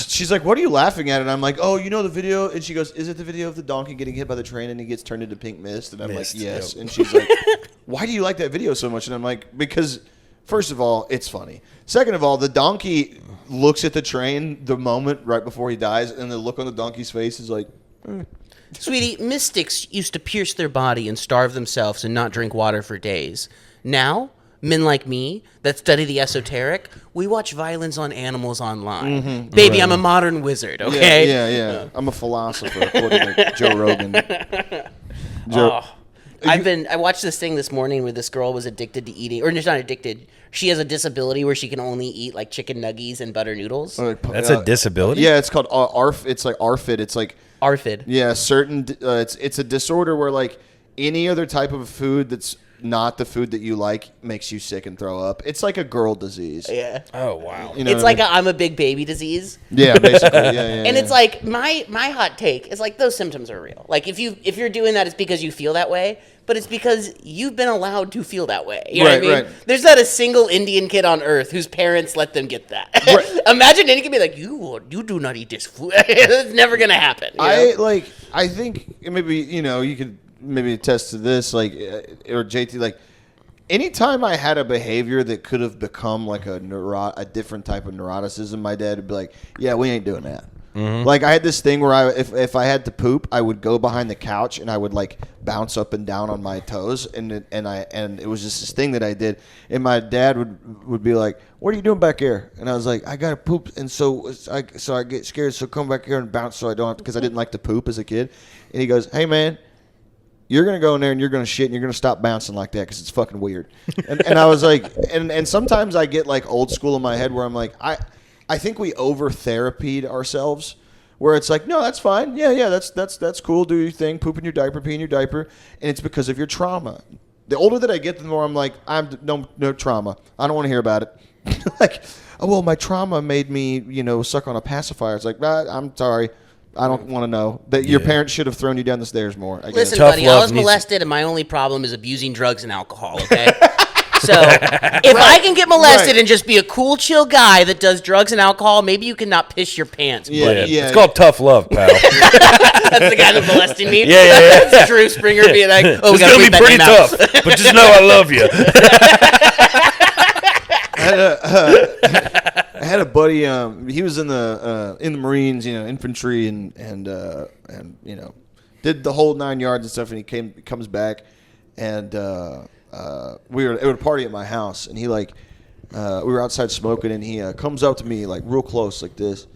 She's like, what are you laughing at? And I'm like, oh, you know the video? And she goes, is it the video of the donkey getting hit by the train and he gets turned into pink mist? And I'm like, yes. Yep. And she's like, why do you like that video so much? And I'm like, because first of all, it's funny. Second of all, the donkey looks at the train the moment right before he dies, and the look on the donkey's face is like, Sweetie, mystics used to pierce their body and starve themselves and not drink water for days. Now, men like me that study the esoteric, we watch violence on animals online. Mm-hmm. Baby, right. I'm a modern wizard, okay? Yeah. I'm a philosopher, according to Joe Rogan. I watched this thing this morning where this girl was addicted to eating, or she's not addicted. She has a disability where she can only eat like chicken nuggies and butter noodles. That's a disability? Yeah, it's called ARF. It's like ARFID. It's like ARFID. Yeah, certain. It's a disorder where like any other type of food that's not the food that you like makes you sick and throw up. It's like a girl disease. Yeah. Oh wow. You know It's what I like mean? I'm a big baby disease. Yeah, basically. Yeah. And it's like my hot take is like those symptoms are real. Like if you're doing that, it's because you feel that way, but it's because you've been allowed to feel that way. You know what I mean? Right. There's not a single Indian kid on earth whose parents let them get that. Right. Imagine any kid be like, you do not eat this food. It's never gonna happen. You know? I think maybe you could maybe attest to this, like or JT, like anytime I had a behavior that could have become like a different type of neuroticism, my dad would be like, "Yeah, we ain't doing that." Mm-hmm. Like I had this thing where if I had to poop, I would go behind the couch and I would like bounce up and down on my toes, and it was just this thing that I did. And my dad would be like, "What are you doing back here?" And I was like, "I gotta poop," and so I get scared, so come back here and bounce so I don't have to, because I didn't like to poop as a kid. And he goes, "Hey man, you're going to go in there and you're going to shit and you're going to stop bouncing like that because it's fucking weird." And I was like, and sometimes I get like old school in my head where I'm like, I think we over-therapied ourselves, where it's like, no, that's fine. Yeah, that's cool. Do your thing. Poop in your diaper, pee in your diaper. And it's because of your trauma. The older that I get, the more I'm like, no trauma. I don't want to hear about it. Like, oh, well, my trauma made me, suck on a pacifier. It's like, I'm sorry. I don't want to know that your parents should have thrown you down the stairs more. Listen, Tough buddy, I love was needs- molested, and my only problem is abusing drugs and alcohol, okay? So if I can get molested and just be a cool, chill guy that does drugs and alcohol, maybe you can not piss your pants. Yeah, buddy. yeah. It's called tough love, pal. That's the guy that's molesting me. Yeah. That's Drew Springer being like, oh, we It's gotta gonna bleep be that pretty name out. tough, but just know I love you. I had a buddy. He was in the Marines, infantry, and did the whole 9 yards and stuff. And he comes back, and we were at a party at my house, and he we were outside smoking, and he comes up to me like real close like this,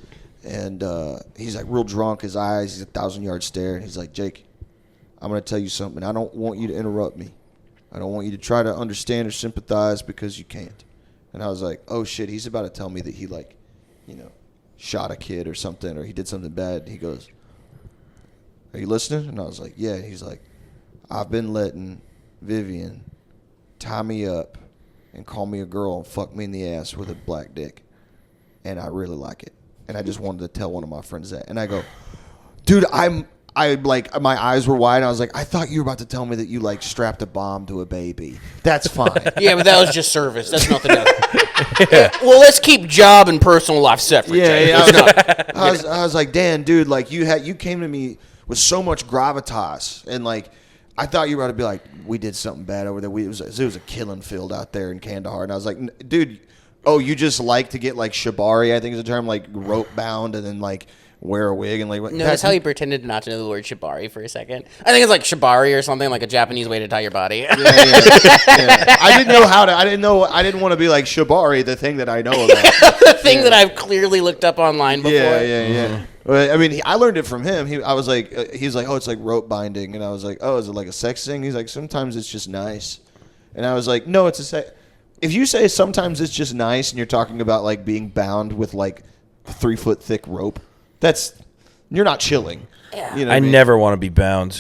and he's like real drunk. His eyes, he's 1,000-yard stare, and he's like, "Jake, I'm gonna tell you something. I don't want you to interrupt me. I don't want you to try to understand or sympathize because you can't." And I was like, "Oh shit, he's about to tell me that he shot a kid or something, or he did something bad." He goes, "Are you listening?" And I was like, "Yeah." He's like, "I've been letting Vivian tie me up and call me a girl and fuck me in the ass with a black dick, and I really like it. And I just wanted to tell one of my friends that." And I go, "Dude, my eyes were wide. And I was like, I thought you were about to tell me that you strapped a bomb to a baby. That's fine." Yeah, but that was just service. That's nothing else. Well, let's keep job and personal life separate. Yeah. I was like, "Dan, dude, you came to me with so much gravitas, and I thought you were about to be like, we did something bad over there. It was a killing field out there in Kandahar." And I was like, "Dude, you just like to get shibari, I think is the term, rope bound, and then wear a wig and Notice how he pretended not to know the word shibari for a second. I think it's shibari or something, like a Japanese way to tie your body. Yeah. I didn't know how to. I didn't want to be like shibari, the thing that I know about. The thing that I've clearly looked up online before. Yeah. Well, I mean, I learned it from him. He's like, "Oh, it's like rope binding," and I was like, "Oh, is it like a sex thing?" He's like, "Sometimes it's just nice," and I was like, "No, it's a sex." If you say sometimes it's just nice, and you're talking about being bound with 3 foot thick rope, you're not chilling. Yeah. You know I what mean? never want to be bound.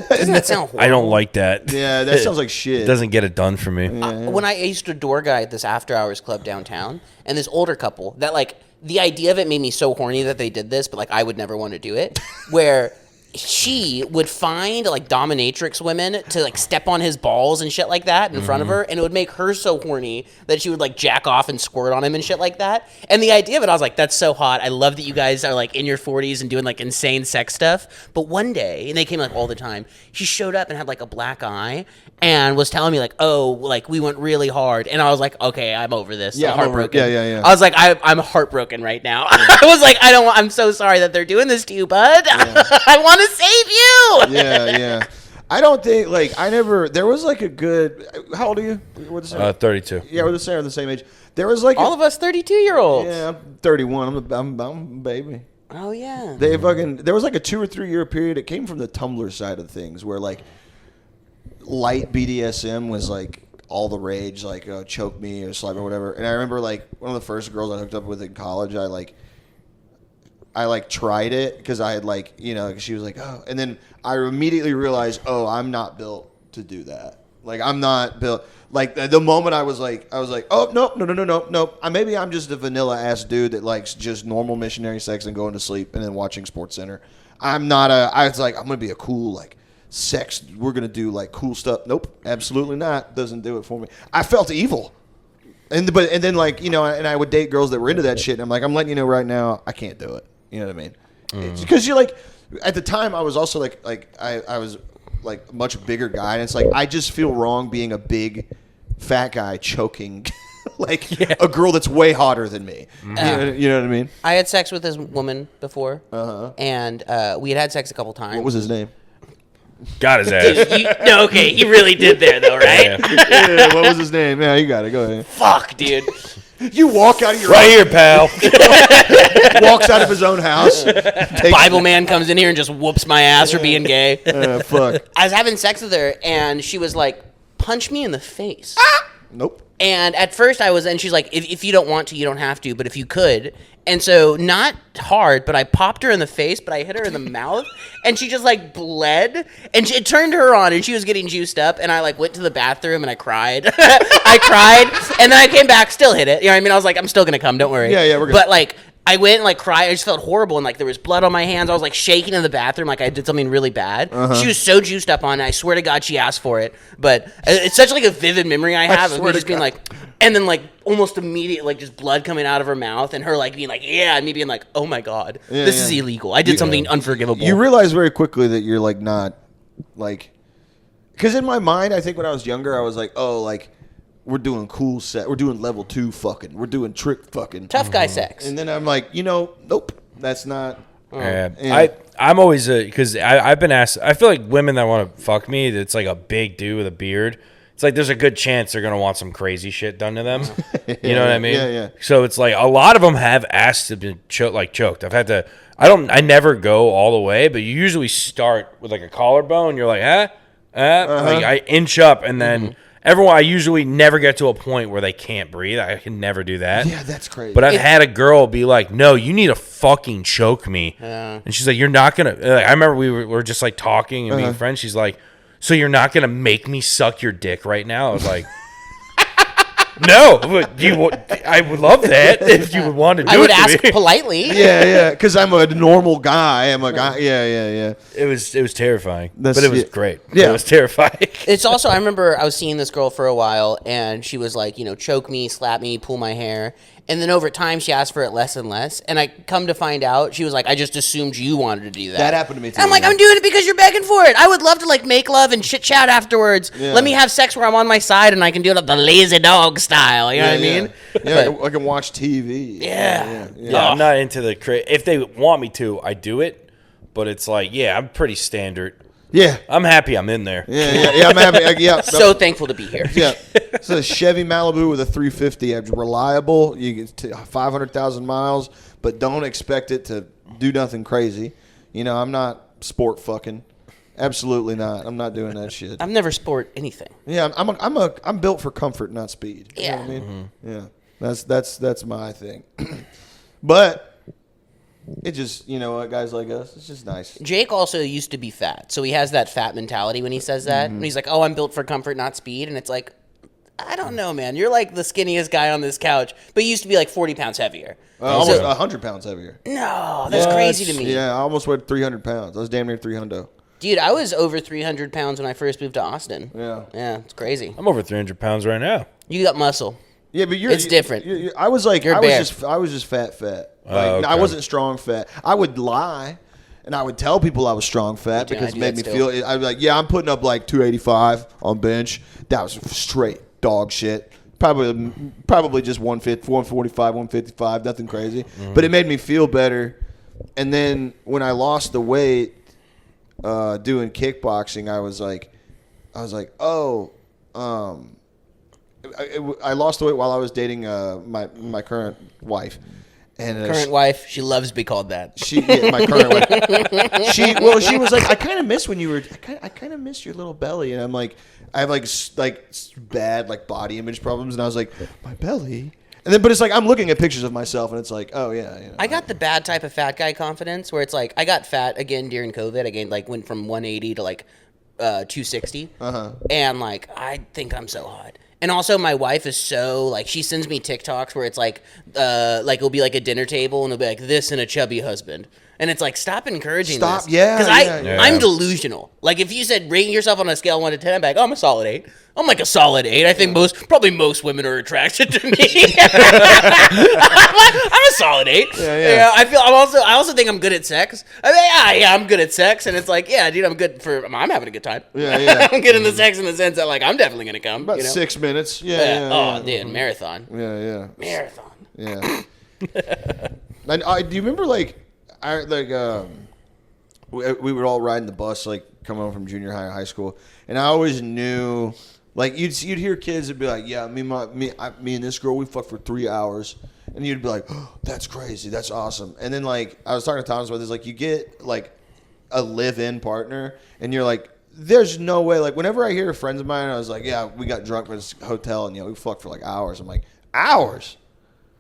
Doesn't that sound horrible? I don't like that. Yeah, that sounds like shit. It doesn't get it done for me. When I used to door guy at this after hours club downtown, and this older couple that the idea of it made me so horny that they did this, but I would never want to do it, where she would find dominatrix women to step on his balls and shit like that in front of her, and it would make her so horny that she would jack off and squirt on him and shit like that. And the idea of it, I was like, that's so hot. I love that you guys are in your 40s and doing insane sex stuff. But one day, and they came all the time, she showed up and had a black eye and was telling me we went really hard, and I was like, okay, I'm over this. Yeah, I'm heartbroken. Yeah. I was like, I'm heartbroken right now. I was like, I'm so sorry that they're doing this to you, bud. I want to save you. Yeah. I don't think there was a good. How old are you? We're the same. 32. Yeah, we're the same age. There was All of us 32-year-olds. Yeah, I'm 31. I'm a baby. Oh yeah. There was a 2 or 3 year period. It came from the Tumblr side of things where light BDSM was all the rage, choke me or slap or whatever. And I remember one of the first girls I hooked up with in college, I like tried it because I had like, you know, she was like, oh, and then I immediately realized, oh, I'm not built to do that. Like, I'm not built. Like, the moment I was like, oh, no. Maybe I'm just a vanilla ass dude that likes just normal missionary sex and going to sleep and then watching Sports Center. I was like, I'm gonna be a cool like sex. We're gonna do like cool stuff. Nope, absolutely not. Doesn't do it for me. I felt evil. And then like, you know, and I would date girls that were into that shit. And I'm like, I'm letting you know right now, I can't do it. You know what I mean? Because you're like, at the time I was also like I was like a much bigger guy, and it's like I just feel wrong being a big fat guy choking like a girl that's way hotter than me. You know what I mean? I had sex with this woman before, and we had sex a couple times. What was his name? Got his ass. He really did there though, right? Yeah, what was his name? Yeah, you got it. Go ahead. Fuck, dude. You walk out of your Right here, pal. walks out of his own house. Bible man comes in here and just whoops my ass for being gay. Fuck. I was having sex with her, and she was like, punch me in the face. Nope. And at first and she's like, if you don't want to, you don't have to, but if you could. And so, not hard, but I popped her in the face, but I hit her in the mouth, and she just like bled, and it turned her on, and she was getting juiced up, and I like went to the bathroom, and I cried. I cried, and then I came back, still hit it. You know what I mean? I was like, I'm still gonna come, don't worry. Yeah, we're good. But like, I went and like cried. I just felt horrible, and like there was blood on my hands. I was like shaking in the bathroom, like I did something really bad. She was so juiced up on it. I swear to God, she asked for it. But it's such like a vivid memory I have of me just being like, and then like almost immediate like just blood coming out of her mouth, and her like being like, yeah, and me being like, oh my God, this is illegal. I did something unforgivable. You realize very quickly that you're like not like, because in my mind, I think when I was younger, I was like, oh, like, we're doing cool set. We're doing level 2 fucking. We're doing trick fucking. Tough guy sex. And then I'm like, you know, nope, that's not. Yeah. I'm always because I've been asked. I feel like women that want to fuck me, that's like a big dude with a beard. It's like there's a good chance they're gonna want some crazy shit done to them. You know what I mean? Yeah. So it's like a lot of them have asked to be choked. I've had to. I never go all the way, but you usually start with like a collarbone. You're like, like I inch up, and then. I usually never get to a point where they can't breathe. I can never do that. Yeah, that's crazy. But I've had a girl be like, no, you need to fucking choke me. Yeah. And she's like, you're not going to. I remember we were just like talking and being friends. She's like, so you're not going to make me suck your dick right now? I was like, no, I would love that if you would want to do it. I would to ask me. politely. Yeah, because I'm a normal guy. I'm a guy. Yeah. It was terrifying, That's but it was it. great. Yeah. It was terrifying. It's also, I remember I was seeing this girl for a while, and she was like, you know, choke me, slap me, pull my hair. And then over time, she asked for it less and less. And I come to find out, she was like, I just assumed you wanted to do that. That happened to me too. And I'm like, I'm doing it because you're begging for it. I would love to like make love and chit chat afterwards. Yeah. Let me have sex where I'm on my side and I can do it the lazy dog style. You know what I mean? Yeah, I can watch TV. Yeah. Yeah, I'm not into the if they want me to, I do it. But it's like, yeah, I'm pretty standard. Yeah. I'm happy I'm in there. Yeah, I'm happy. Yeah. So thankful to be here. Yeah. It's a Chevy Malibu with a 350. It's reliable. You get 500,000 miles, but don't expect it to do nothing crazy. You know, I'm not sport fucking. Absolutely not. I'm not doing that shit. I've never sport anything. Yeah, I'm built for comfort, not speed. You know what I mean? Yeah. That's my thing. But it just, you know what, guys like us, it's just nice. Jake also used to be fat, so he has that fat mentality when he says that. And he's like, oh, I'm built for comfort, not speed. And it's like, I don't know, man. You're like the skinniest guy on this couch, but you used to be like 40 pounds heavier. Almost 100 pounds heavier. No, that's crazy to me. Yeah, I almost weighed 300 pounds. I was damn near 300. Dude, I was over 300 pounds when I first moved to Austin. Yeah. Yeah, it's crazy. I'm over 300 pounds right now. You got muscle. Yeah, but It's different. I was like, You're I bare. was just fat. Like, okay. I wasn't strong fat. I would lie, and I would tell people I was strong fat Me too, because I it do made that me still. feel. I'd be like, yeah, I'm putting up like 285 on bench. That was straight dog shit. Probably just 150, 145, 155, nothing crazy. But it made me feel better. And then when I lost the weight doing kickboxing, I was like, oh. I lost the weight while I was dating my current wife. And Current wife, she loves to be called that. my current wife. She was like, I kind of miss when you were. I kind of miss your little belly, and I'm like, I have like bad like body image problems, and I was like, my belly. And then, but it's like I'm looking at pictures of myself, and it's like, oh yeah. You know, I got the bad type of fat guy confidence where it's like I got fat again during COVID. I gained went from 180 to 260, and I think I'm so hot. And also, my wife is so she sends me TikToks where it's it'll be like a dinner table and it'll be like this and a chubby husband. And it's like, stop encouraging this. Because I'm delusional. Like, if you said rating yourself on a scale of 1 to 10, I'm like, oh, I'm a solid 8. I'm like a solid 8. I think probably most women are attracted to me. I'm a solid 8. Yeah. I also think I'm good at sex. I'm good at sex. And it's like, yeah, dude, I'm having a good time. Yeah. I'm good in the sex in the sense that, I'm definitely going to come. About 6 minutes. Yeah. Dude, marathon. Yeah. Marathon. Yeah. And do you remember, we were all riding the bus, coming home from junior high or high school, and I always knew, you'd hear kids that'd be like, yeah, me and this girl, we fucked for 3 hours, and you'd be like, oh, that's crazy, that's awesome. And then I was talking to Thomas about this, you get a live-in partner, and you're like, there's no way. Whenever I hear friends of mine, I was like, yeah, we got drunk at this hotel, and we fucked for hours. I'm like, hours?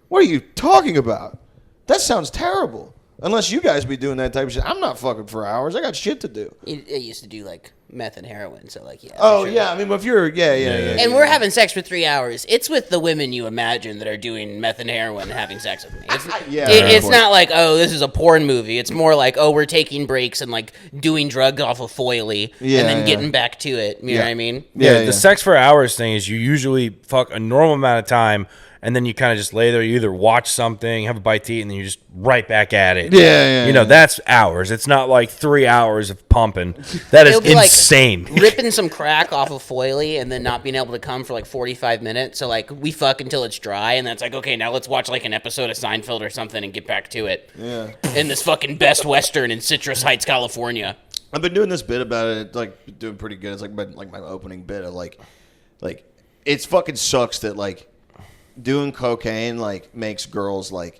What are you talking about? That sounds terrible. Unless you guys be doing that type of shit. I'm not fucking for hours. I got shit to do. I used to do meth and heroin, so yeah. Oh, sure. Yeah. I mean, if you're, yeah. And we're having sex for 3 hours. It's with the women you imagine that are doing meth and heroin and having sex with me. It's not oh, this is a porn movie. It's more oh, we're taking breaks and doing drugs off of foily and then getting back to it. You know what I mean? Yeah. The sex for hours thing is you usually fuck a normal amount of time. And then you kind of just lay there. You either watch something, have a bite to eat, and then you're just right back at it. Yeah. That's hours. It's not 3 hours of pumping. That is insane. Ripping some crack off of foily and then not being able to come for 45 minutes. So we fuck until it's dry, and that's okay, now let's watch an episode of Seinfeld or something and get back to it. Yeah. In this fucking Best Western in Citrus Heights, California. I've been doing this bit about it, doing pretty good. It's my opening bit of it fucking sucks that doing cocaine makes girls they're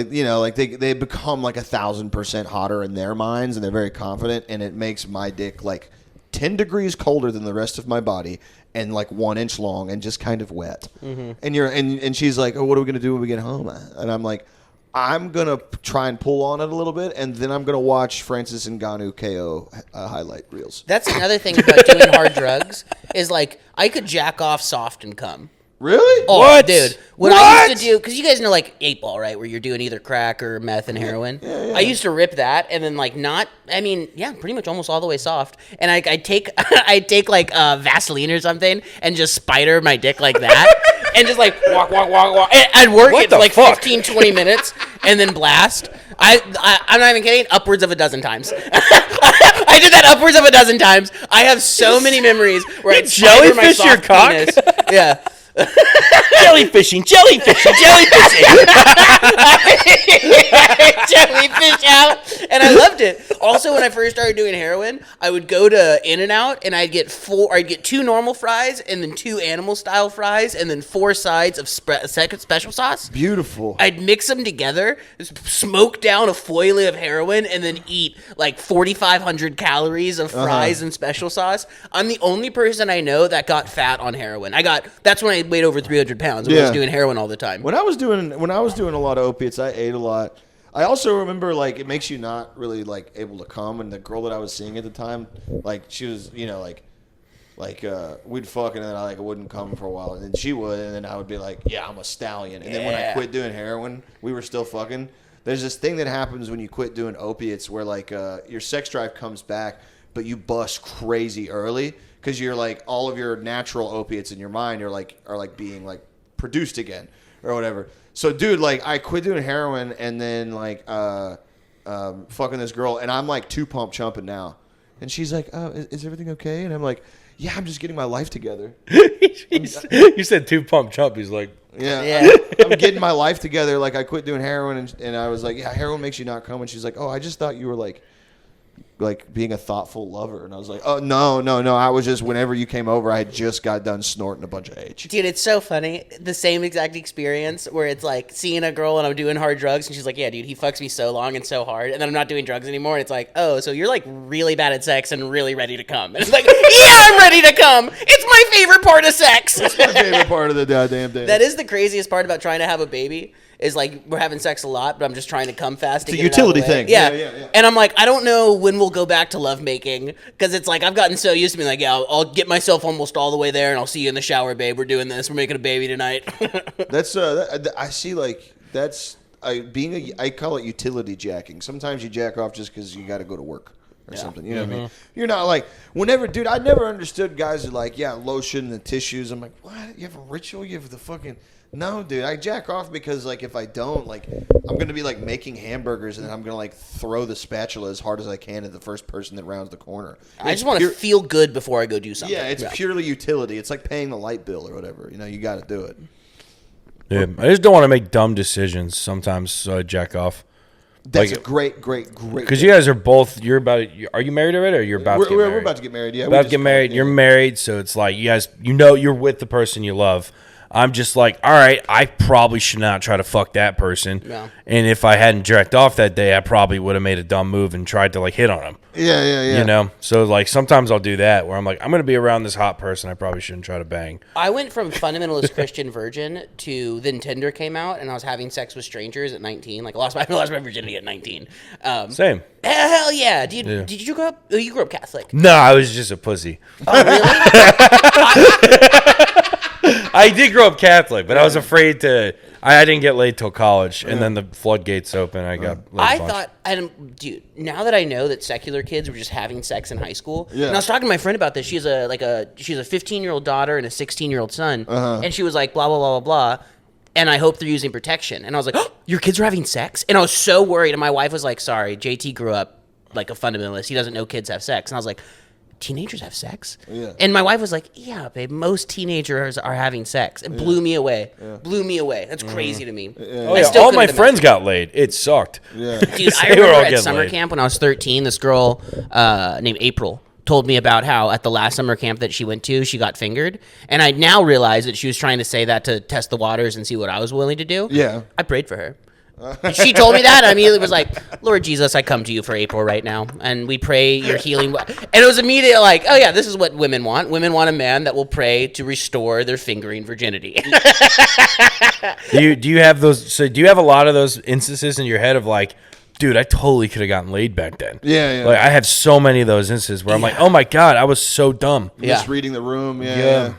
they become 1,000% hotter in their minds, and they're very confident, and it makes my dick 10 degrees colder than the rest of my body and 1 inch long and just kind of wet. Mm-hmm. And she's like, oh, what are we gonna do when we get home? And I'm like, I'm gonna try and pull on it a little bit, and then I'm gonna watch Francis Ngannou KO highlight reels. That's another thing about doing hard drugs is I could jack off soft and come. Really? Oh, what? Dude. What I used to do, because you guys know 8-ball, right? Where you're doing either crack or meth and heroin. Yeah. I used to rip that and then pretty much almost all the way soft. And I'd take Vaseline or something and just spider my dick like that. And just walk. And I'd work it for 15, 20 minutes and then blast. I'm not even kidding, upwards of a dozen times. I did that upwards of a dozen times. I have so many memories where I'd jellyfish your cock. Penis. Yeah. Jellyfishing. Jellyfish out, and I loved it. Also, when I first started doing heroin, I would go to In-N-Out and I'd get 2 normal fries and then 2 animal style fries and then 4 sides of special sauce. Beautiful. I'd mix them together, smoke down a foil of heroin, and then eat 4,500 calories of fries and special sauce. I'm the only person I know that got fat on heroin. That's when I weighed over 300 pounds. I was doing heroin all the time. When I was doing a lot of opiates, I ate a lot. I also remember it makes you not really able to come. And the girl that I was seeing at the time, she was we'd fuck and then I wouldn't come for a while, and then she would, and then I would be like, yeah, I'm a stallion. And then when I quit doing heroin, we were still fucking. There's this thing that happens when you quit doing opiates where your sex drive comes back, but you bust crazy early. Because you're all of your natural opiates in your mind are being produced again or whatever. So dude, I quit doing heroin and then fucking this girl, and I'm 2 pump chumping now, and she's like, oh, is everything okay? And I'm like, yeah, I'm just getting my life together. You said 2 pump chump. He's like, yeah. I'm getting my life together. I quit doing heroin, and I was like, yeah, heroin makes you not come. And she's like, oh, I just thought you were like being a thoughtful lover. And I was like, oh, no. I was just, whenever you came over, I had just got done snorting a bunch of H. Dude, it's so funny. The same exact experience where it's like seeing a girl and I'm doing hard drugs and she's like, yeah, dude, he fucks me so long and so hard. And then I'm not doing drugs anymore. And it's like, oh, so you're like really bad at sex and really ready to come. And it's like, yeah, I'm ready to come. It's my favorite part of sex. That's my favorite part of the goddamn day. That is the craziest part about trying to have a baby. Is like we're having sex a lot, but I'm just trying to come fast. It's a utility thing. Yeah. And I'm like, I don't know when we'll go back to lovemaking because it's like I've gotten so used to being like, yeah, I'll get myself almost all the way there, and I'll see you in the shower, babe. We're doing this. We're making a baby tonight. That's I see like that's I call it utility jacking. Sometimes you jack off just because you got to go to work. Or something, you know what I mean? You're not like, whenever, dude, I never understood guys who like, yeah, lotion and tissues. I'm like, what? You have a ritual? You have the fucking, no, dude, I jack off because, like, if I don't, like, I'm going to be, like, making hamburgers and then I'm going to, like, throw the spatula as hard as I can at the first person that rounds the corner. I just want to feel good before I go do something. Yeah, it's purely utility. It's like paying the light bill or whatever. You know, you got to do it. Yeah, I just don't want to make dumb decisions sometimes, so I jack off. That's like, a great. Because you guys are both. Are you married already, or you're about to get married? We're about to get married. Yeah, about to get married. You're married, so it's like you guys. You know, you're with the person you love. I'm just like, all right, I probably should not try to fuck that person. Yeah. And if I hadn't jerked off that day, I probably would have made a dumb move and tried to like hit on him. Yeah. You know, so like sometimes I'll do that where I'm like, I'm gonna be around this hot person. I probably shouldn't try to bang. I went from fundamentalist Christian virgin to then Tinder came out and I was having sex with strangers at 19. Like I lost my virginity at 19. Same. Hell yeah, dude. Yeah. Did you grow up? Oh, you grew up Catholic? No, I was just a pussy. Oh really? I did grow up Catholic, but I was afraid to. I didn't get laid till college, and then the floodgates open. I got. Laid I thought, dude. Now that I know that secular kids were just having sex in high school, and I was talking to my friend about this. She's a 15-year-old daughter and a 16-year-old son, and she was like, blah blah blah blah blah. And I hope they're using protection. And I was like, oh, your kids are having sex? And I was so worried. And my wife was like, sorry, JT grew up like a fundamentalist. He doesn't know kids have sex. And I was like, teenagers have sex? Yeah. And my wife was like, yeah, babe, most teenagers are having sex. It blew me away. Yeah. Blew me away. That's crazy to me. Oh, yeah. All my friends got laid. It sucked. Yeah. Dude, I remember at summer camp when I was 13, this girl named April told me about how at the last summer camp that she went to, she got fingered. And I now realize that she was trying to say that to test the waters and see what I was willing to do. Yeah. I prayed for her. She told me that, and I immediately was like, Lord Jesus, I come to you for April right now, and we pray your healing. And it was immediately like, oh yeah, this is what women want. Women want a man that will pray to restore their fingering virginity. Do you have those? So do you have a lot of those instances in your head of like, dude, I totally could have gotten laid back then. Yeah. Like I have so many of those instances where I'm like, oh my God, I was so dumb. Just reading the room. Yeah.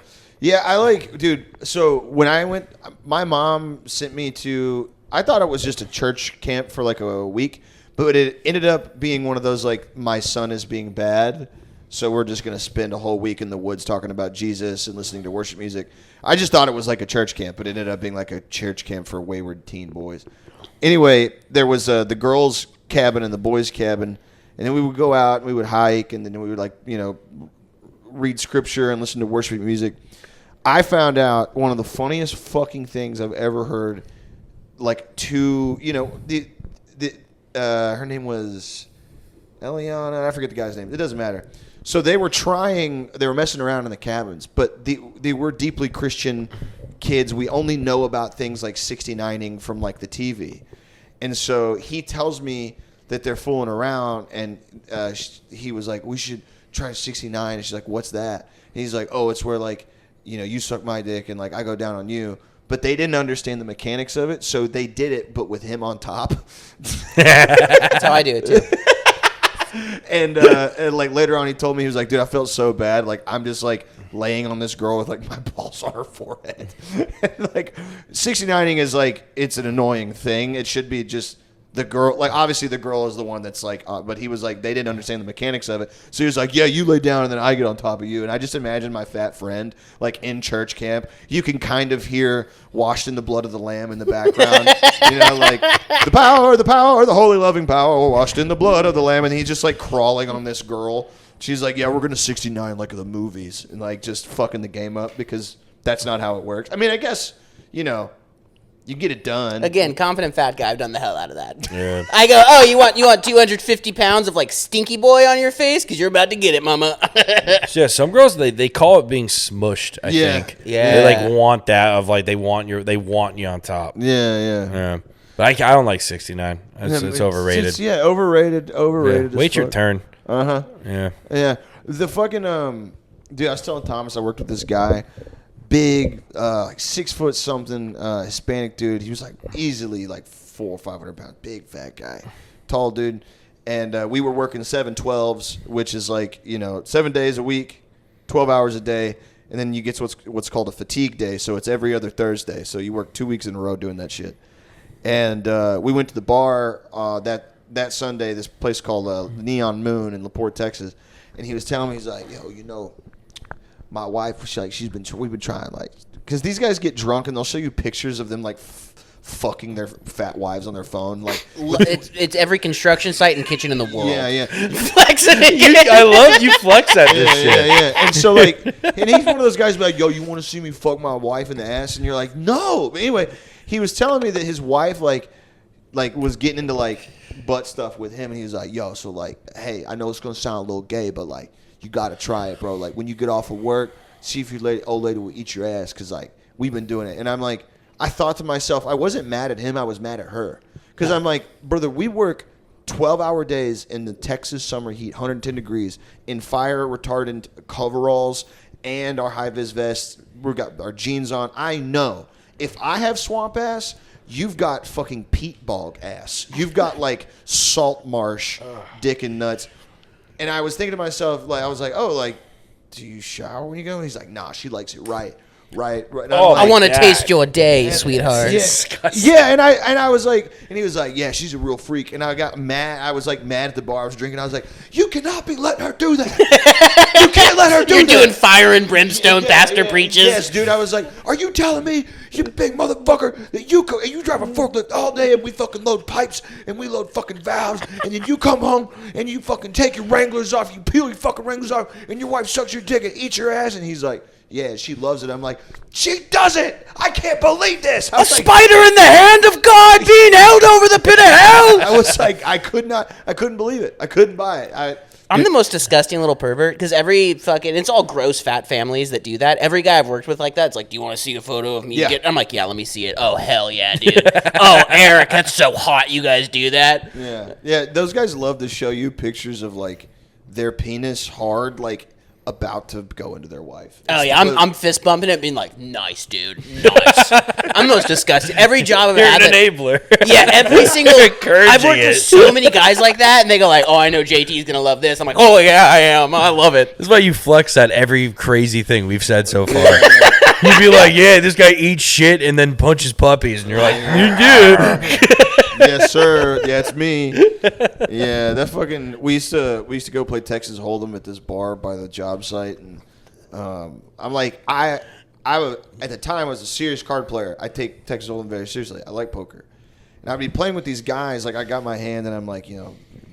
I like, dude. So when I went, my mom sent me to. I thought it was just a church camp for like a week, but it ended up being one of those like my son is being bad, so we're just going to spend a whole week in the woods talking about Jesus and listening to worship music. I just thought it was like a church camp, but it ended up being like a church camp for wayward teen boys. Anyway, there was the girls' cabin and the boys' cabin, and then we would go out and we would hike, and then we would like, you know, read scripture and listen to worship music. I found out one of the funniest fucking things I've ever heard. Like two, you know, her name was Eliana. I forget the guy's name. It doesn't matter. So they were messing around in the cabins, but they were deeply Christian kids. We only know about things like 69ing from like the TV. And so he tells me that they're fooling around, and he was like, we should try 69. And she's like, what's that? And he's like, oh, it's where like, you know, you suck my dick and like I go down on you. But they didn't understand the mechanics of it, so they did it, but with him on top. That's how I do it, too. And like later on, he told me, he was like, dude, I felt so bad. Like, I'm just like laying on this girl with like my balls on her forehead. And like 69ing is like, it's an annoying thing. It should be just the girl. Like, obviously the girl is the one that's like, but he was like, they didn't understand the mechanics of it. So he was like, yeah, you lay down and then I get on top of you. And I just imagine my fat friend like in church camp. You can kind of hear washed in the blood of the lamb in the background. You know, like the power, the holy loving power washed in the blood of the lamb. And he's just like crawling on this girl. She's like, yeah, we're going to 69 like the movies, and like just fucking the game up because that's not how it works. I mean, I guess, you know, You get it done. Again, confident fat guy. I've done the hell out of that. Yeah. I go, oh, you want 250 pounds of like stinky boy on your face because you're about to get it, mama. Yeah, some girls they call it being smushed. I think. Yeah. They like want that of like they want you on top. Yeah. But I don't like 69. It's overrated. Overrated. Wait your turn. Yeah. The fucking dude, I was telling Thomas I worked with this guy, big, like 6 foot something, Hispanic dude. He was like easily like 400 or 500 pounds, big fat guy, tall dude, and we were working 7/12s, which is like 7 days a week, 12 hours a day, and then you get what's called a fatigue day, so it's every other Thursday, so you work 2 weeks in a row doing that shit. And we went to the bar that Sunday, this place called Neon Moon in LaPorte, Texas. And he was telling me, he's like, yo, my wife, we've been trying, like, because these guys get drunk and they'll show you pictures of them, like, fucking their fat wives on their phone. Like, it's every construction site and kitchen in the world. Yeah. Flexing. I love you flex at this shit. Yeah. And so, like, and he's one of those guys like, yo, you want to see me fuck my wife in the ass? And you're like, no. But anyway, he was telling me that his wife, like was getting into, like, butt stuff with him, and he was like, yo, so, like, hey, I know it's going to sound a little gay, but, like, you got to try it, bro. Like, when you get off of work, see if your old lady will eat your ass, because, like, we've been doing it. And I'm like, I thought to myself, I wasn't mad at him, I was mad at her. Because I'm like, brother, we work 12-hour days in the Texas summer heat, 110 degrees, in fire-retardant coveralls and our high-vis vests. We've got our jeans on. I know. If I have swamp ass, you've got fucking peat bog ass. You've got, like, salt marsh dick and nuts. And I was thinking to myself, like, I was like, oh, like, do you shower when you go? And he's like, nah, she likes it right. And Oh, I want to God. taste your day, sweetheart. Yeah, and I was like, and he was like, yeah, she's a real freak. And I got mad. I was like mad at the bar I was drinking. I was like, you cannot be letting her do that. You can't let her do You're that. doing fire and brimstone pastor preaches. Yes, dude. I was like, are you telling me, you big motherfucker, that you drive a forklift all day and we fucking load pipes and we load fucking valves, and then you come home and you fucking take your Wranglers off, you peel your fucking Wranglers off, and your wife sucks your dick and eats your ass? And he's like, yeah, she loves it. I'm like, she doesn't. I can't believe this. A spider in the hand of God being held over the pit of hell. I was like, I couldn't believe it. I couldn't buy it. I'm the most disgusting little pervert because it's all gross fat families that do that. Every guy I've worked with like that, it's like, do you want to see a photo of me? Yeah. I'm like, yeah, let me see it. Oh, hell yeah, dude. Oh, Eric, that's so hot. You guys do that? Yeah. Those guys love to show you pictures of like their penis hard, like about to go into their wife. Oh yeah, I'm fist bumping it, being like, nice, dude, nice. I'm the most disgusting. Every job I've You're had, an enabler. yeah, every single. Encouraging I've worked with it. so many guys like that, and they go like, oh, I know JT's gonna love this. I'm like, oh yeah, I am. I love it. This is why you flex at every crazy thing we've said so far. You'd be like, yeah, this guy eats shit and then punches puppies, and you're like, you do. Yes, sir. Yeah, it's me. Yeah, that fucking. We used to go play Texas Hold'em at this bar by the job site, and I'm like, I at the time I was a serious card player. I take Texas Hold'em very seriously. I like poker, and I'd be playing with these guys. Like, I got my hand, and I'm like,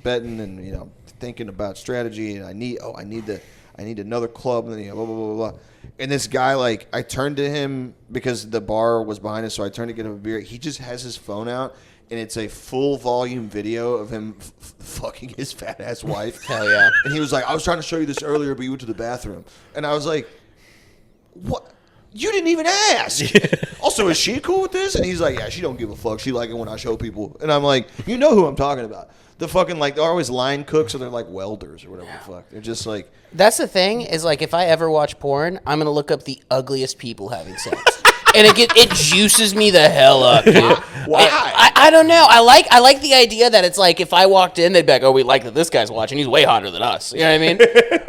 betting and thinking about strategy, and I need another club, and then blah blah blah blah. And this guy, like, I turned to him because the bar was behind us, so I turned to get him a beer. He just has his phone out, and it's a full volume video of him fucking his fat ass wife. Hell yeah. And he was like, I was trying to show you this earlier, but you went to the bathroom. And I was like, what? You didn't even ask. Also, is she cool with this? And he's like, yeah, she don't give a fuck. She like it when I show people. And I'm like, you know who I'm talking about. The fucking, like, they're always line cooks, or they're like welders or whatever the fuck. They're just like. That's the thing is, like, if I ever watch porn, I'm gonna look up the ugliest people having sex. And it juices me the hell up, dude. Why? I don't know. I like the idea that it's like if I walked in, they'd be like, oh, we like that this guy's watching. He's way hotter than us. You know what I mean?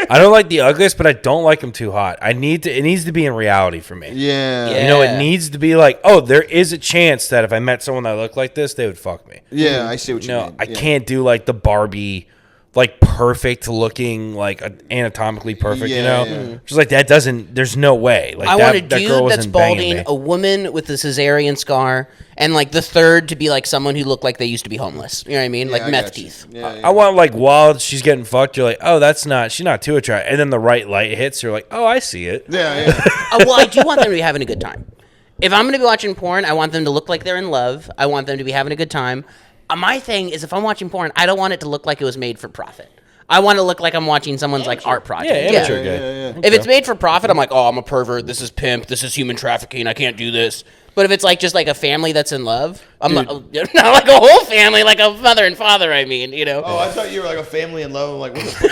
I don't like the ugliest, but I don't like them too hot. It needs to be in reality for me. Yeah. It needs to be like, oh, there is a chance that if I met someone that looked like this, they would fuck me. Yeah, I see what you mean. I can't do like the Barbie, like perfect looking, like anatomically perfect, Yeah. Just like that doesn't, there's no way. Like I that, want a that girl dude that's isn't banging balding, me. a woman with a cesarean scar, and like the third to be like someone who looked like they used to be homeless. You know what I mean? Like I meth got you. teeth. Yeah. I want like while she's getting fucked, you're like, oh, she's not too attractive. And then the right light hits, you're like, oh, I see it. Yeah. Well, I do want them to be having a good time. If I'm going to be watching porn, I want them to look like they're in love. I want them to be having a good time. My thing is, if I'm watching porn, I don't want it to look like it was made for profit. I want to look like I'm watching someone's like art project. Yeah, amateur guy. If it's made for profit, I'm like, oh, I'm a pervert. This is pimp. This is human trafficking. I can't do this. But if it's like just like a family that's in love, I'm not like a whole family, like a mother and father. I mean, you know. Oh, I thought you were like a family in love. I'm like, what the fuck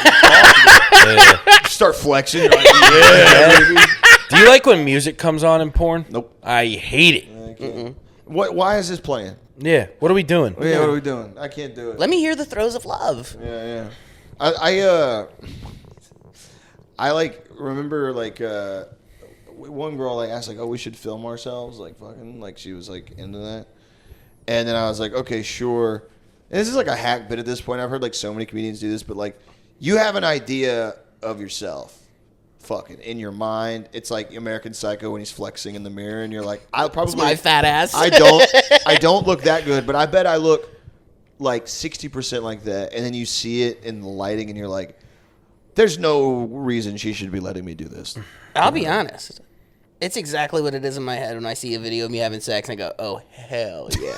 are you talking about? Start flexing. You're like, yeah. Do you like when music comes on in porn? Nope. I hate it. Why is this playing? Yeah. What are we doing? Yeah, what are we doing? I can't do it. Let me hear the throes of love. Yeah. I like remember like one girl like asked like, oh, we should film ourselves, like fucking, like she was like into that, and then I was like, okay, sure. And this is like a hack bit at this point. I've heard like so many comedians do this, but like you have an idea of yourself, fucking in your mind. It's like American Psycho when he's flexing in the mirror, and you're like, I'll probably It's my fat ass. I don't look that good, but I bet I look like 60% like that, and then you see it in the lighting, and you're like, there's no reason she should be letting me do this. I'll be honest. It's exactly what it is in my head when I see a video of me having sex and I go, oh, hell yeah.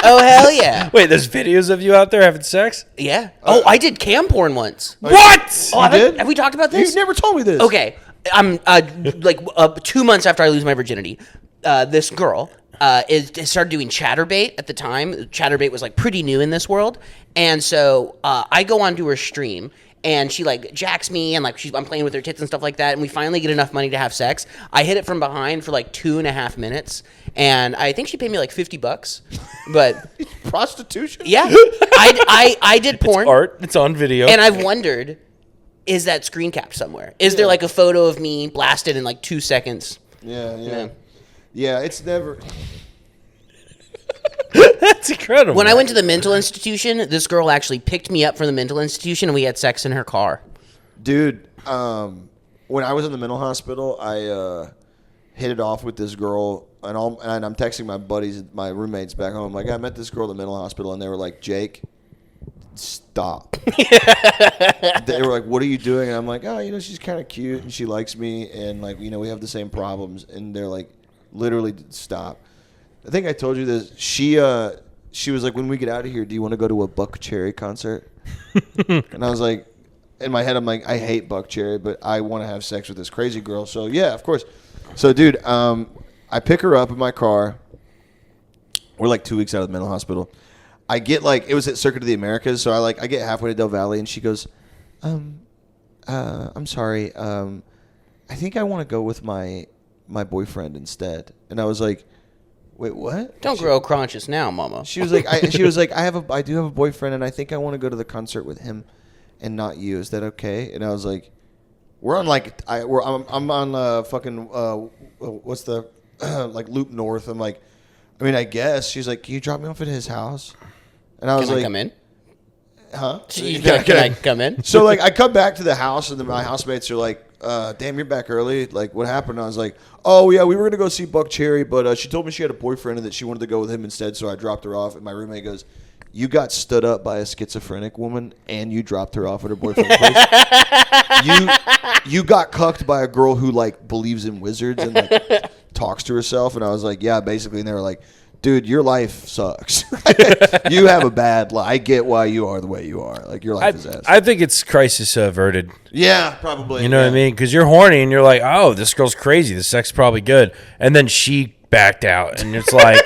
Oh, hell yeah. Wait, there's videos of you out there having sex? Yeah. Oh, I did cam porn once. What? Oh, did? Have we talked about this? You never told me this. Okay. I'm 2 months after I lose my virginity, this girl started doing Chatterbait at the time. Chatterbait was like pretty new in this world. And so I go onto her stream. And she like jacks me and like I'm playing with her tits and stuff like that. And we finally get enough money to have sex. I hit it from behind for like 2.5 minutes. And I think she paid me like $50. But Prostitution? yeah, I did porn. It's art. It's on video. And I've wondered, is that screen capped somewhere? Is there like a photo of me blasted in like 2 seconds? Yeah, it's never... That's incredible. When I went to the mental institution, this girl actually picked me up from the mental institution and we had sex in her car. Dude, when I was in the mental hospital, I hit it off with this girl, and I'm texting my buddies, my roommates back home. Like, I met this girl at the mental hospital, and they were like, Jake, stop. They were like, what are you doing? And I'm like, oh, she's kind of cute, and she likes me, and, like, we have the same problems. And they're like, literally, stop. I think I told you this. She was like, when we get out of here, do you want to go to a Buck Cherry concert? And I was like, in my head, I'm like, I hate Buck Cherry, but I want to have sex with this crazy girl. So, yeah, of course. So, dude, I pick her up in my car. We're like 2 weeks out of the mental hospital. I get like, it was at Circuit of the Americas. So I get halfway to Del Valle, and she goes, I'm sorry. I think I want to go with my boyfriend instead. And I was like, wait, what? Don't grow conscious now, mama. She was like, I do have a boyfriend, and I think I want to go to the concert with him, and not you. Is that okay? And I was like, we're on like, I'm on fucking what's the like Loop North. I'm like, I mean, I guess. She's like, can you drop me off at his house? And I was like, come in? Huh? Can I come in? So like, I come back to the house, and then my housemates are like, damn, you're back early. Like, what happened? I was like, oh, yeah, we were going to go see Buck Cherry, but she told me she had a boyfriend and that she wanted to go with him instead, so I dropped her off. And my roommate goes, you got stood up by a schizophrenic woman, and you dropped her off at her boyfriend's place? You got cucked by a girl who, like, believes in wizards and, like, talks to herself? And I was like, yeah, basically. And they were like, dude, your life sucks. You have a bad life. I get why you are the way you are. Like, your life is ass. I think it's crisis averted. Yeah, probably. You know what I mean? Because you're horny and you're like, oh, this girl's crazy. The sex is probably good. And then she backed out. And it's like...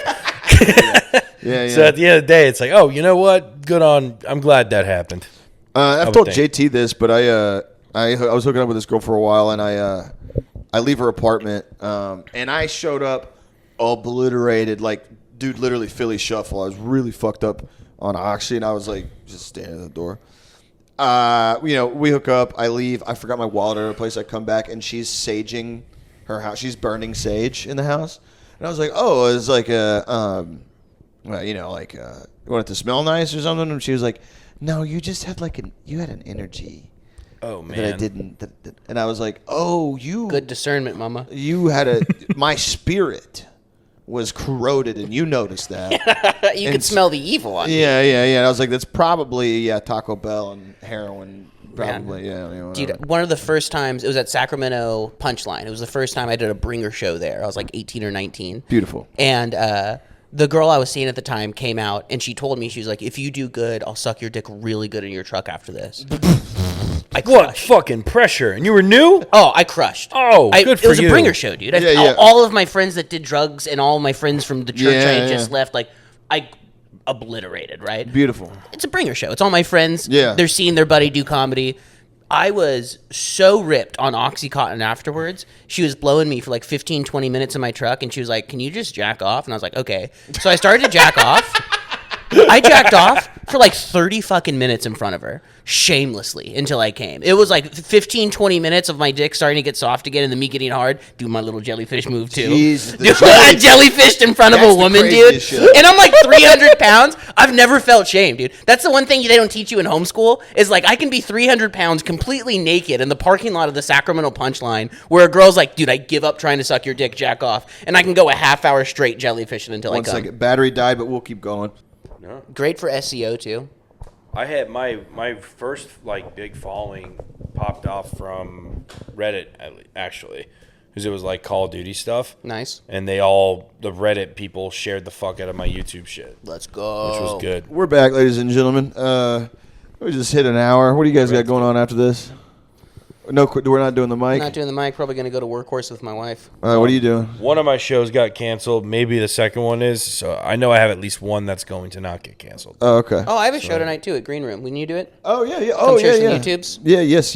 Yeah. So at the end of the day, it's like, oh, you know what? Good on... I'm glad that happened. I've told JT this, but I was hooking up with this girl for a while, and I leave her apartment, and I showed up obliterated, like, dude, literally Philly shuffle. I was really fucked up on Oxy, and I was like, just standing at the door. We hook up. I leave. I forgot my wallet at her place. I come back, and she's saging her house. She's burning sage in the house, and I was like, oh, it's like you want it to smell nice or something? And she was like, no, you just had you had an energy. Oh, man. That I didn't. And I was like, oh, you. Good discernment, mama. You had my spirit was corroded, and you noticed that. You could smell the evil on me. Yeah. And I was like, that's probably Taco Bell and heroin. Probably, yeah. Dude, one of the first times, it was at Sacramento Punchline. It was the first time I did a bringer show there. I was like 18 or 19. Beautiful. And the girl I was seeing at the time came out, and she told me, she was like, if you do good, I'll suck your dick really good in your truck after this. I crushed. What fucking pressure? And you were new? Oh, I crushed. Oh, good for you. It was a bringer show, dude. All of my friends that did drugs and all my friends from the church I had just left, like, I obliterated, right? Beautiful. It's a bringer show. It's all my friends. Yeah. They're seeing their buddy do comedy. I was so ripped on Oxycottton afterwards. She was blowing me for like 15, 20 minutes in my truck, and she was like, can you just jack off? And I was like, okay. So I started to jack off. I jacked off for like 30 fucking minutes in front of her, shamelessly, until I came. It was like 15, 20 minutes of my dick starting to get soft again and then me getting hard. Do my little jellyfish move, too. Jeez, Dude, I jellyfished in front of a woman, dude. Shit. And I'm like 300 pounds. I've never felt shame, dude. That's the one thing they don't teach you in homeschool is like I can be 300 pounds completely naked in the parking lot of the Sacramento Punchline where a girl's like, dude, I give up trying to suck your dick, jack off. And I can go a half hour straight jellyfishing until I come. 1 second. Battery died, but we'll keep going. No. Great for SEO, too. I had my first like big following popped off from Reddit actually, because it was like Call of Duty stuff. Nice. And the Reddit people shared the fuck out of my YouTube shit. Let's go. Which was good. We're back, ladies and gentlemen. We just hit an hour. What do you guys got going on after this? No, we're not doing the mic. Not doing the mic. Probably going to go to Workhorse with my wife. What are you doing? One of my shows got canceled. Maybe the second one is. So I know I have at least one that's going to not get canceled. Oh, okay. Oh, I have a show tonight, too, at Green Room. When you do it? Oh, yeah. Come share some Yeah. YouTubes?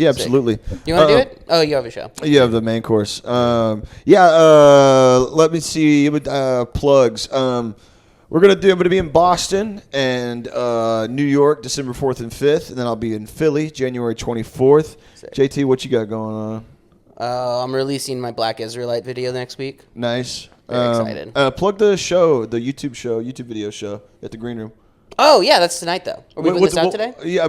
Yeah, absolutely. You want to do it? Oh, you have a show. You have the main course. Let me see. Plugs. I'm going to be in Boston and New York, December 4th and 5th, and then I'll be in Philly, January 24th. Sick. JT, what you got going on? I'm releasing my Black Israelite video next week. Nice. Very excited. Plug the show, the YouTube video show at the Green Room. Oh, yeah, that's tonight, though. Are we putting this out today? Yeah,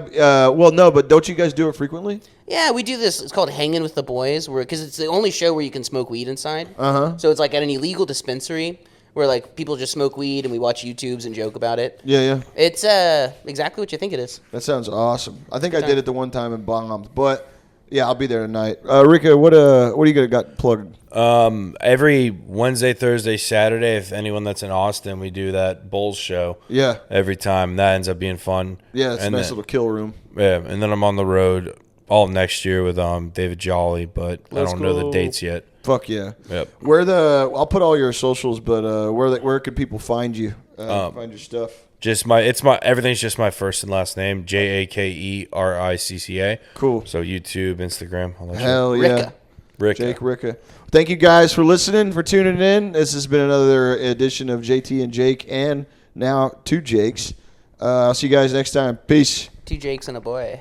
no, but don't you guys do it frequently? Yeah, we do this. It's called Hanging with the Boys, because it's the only show where you can smoke weed inside. Uh-huh. So it's like at an illegal dispensary where like people just smoke weed and we watch YouTubes and joke about it. Yeah. It's exactly what you think it is. That sounds awesome. I think I did it the one time and bombed, but yeah, I'll be there tonight. Ricca, what are you got plugged? Every Wednesday, Thursday, Saturday, if anyone that's in Austin, we do that Bulls show. Yeah. Every time. That ends up being fun. Yeah, it's a nice little kill room. Yeah, and then I'm on the road all next year with David Jolly, but I don't know the dates yet. Fuck yeah. Yep. I'll put all your socials, but where can people find you? Find your stuff. Everything's just my first and last name, JAKERICCA. Cool. So YouTube, Instagram, all that Hell shit. yeah. Ricca. Jake Ricca. Thank you guys for listening, for tuning in. This has been another edition of JT and Jake, and now 2 Jakes. I'll see you guys next time. Peace. 2 Jakes and a boy.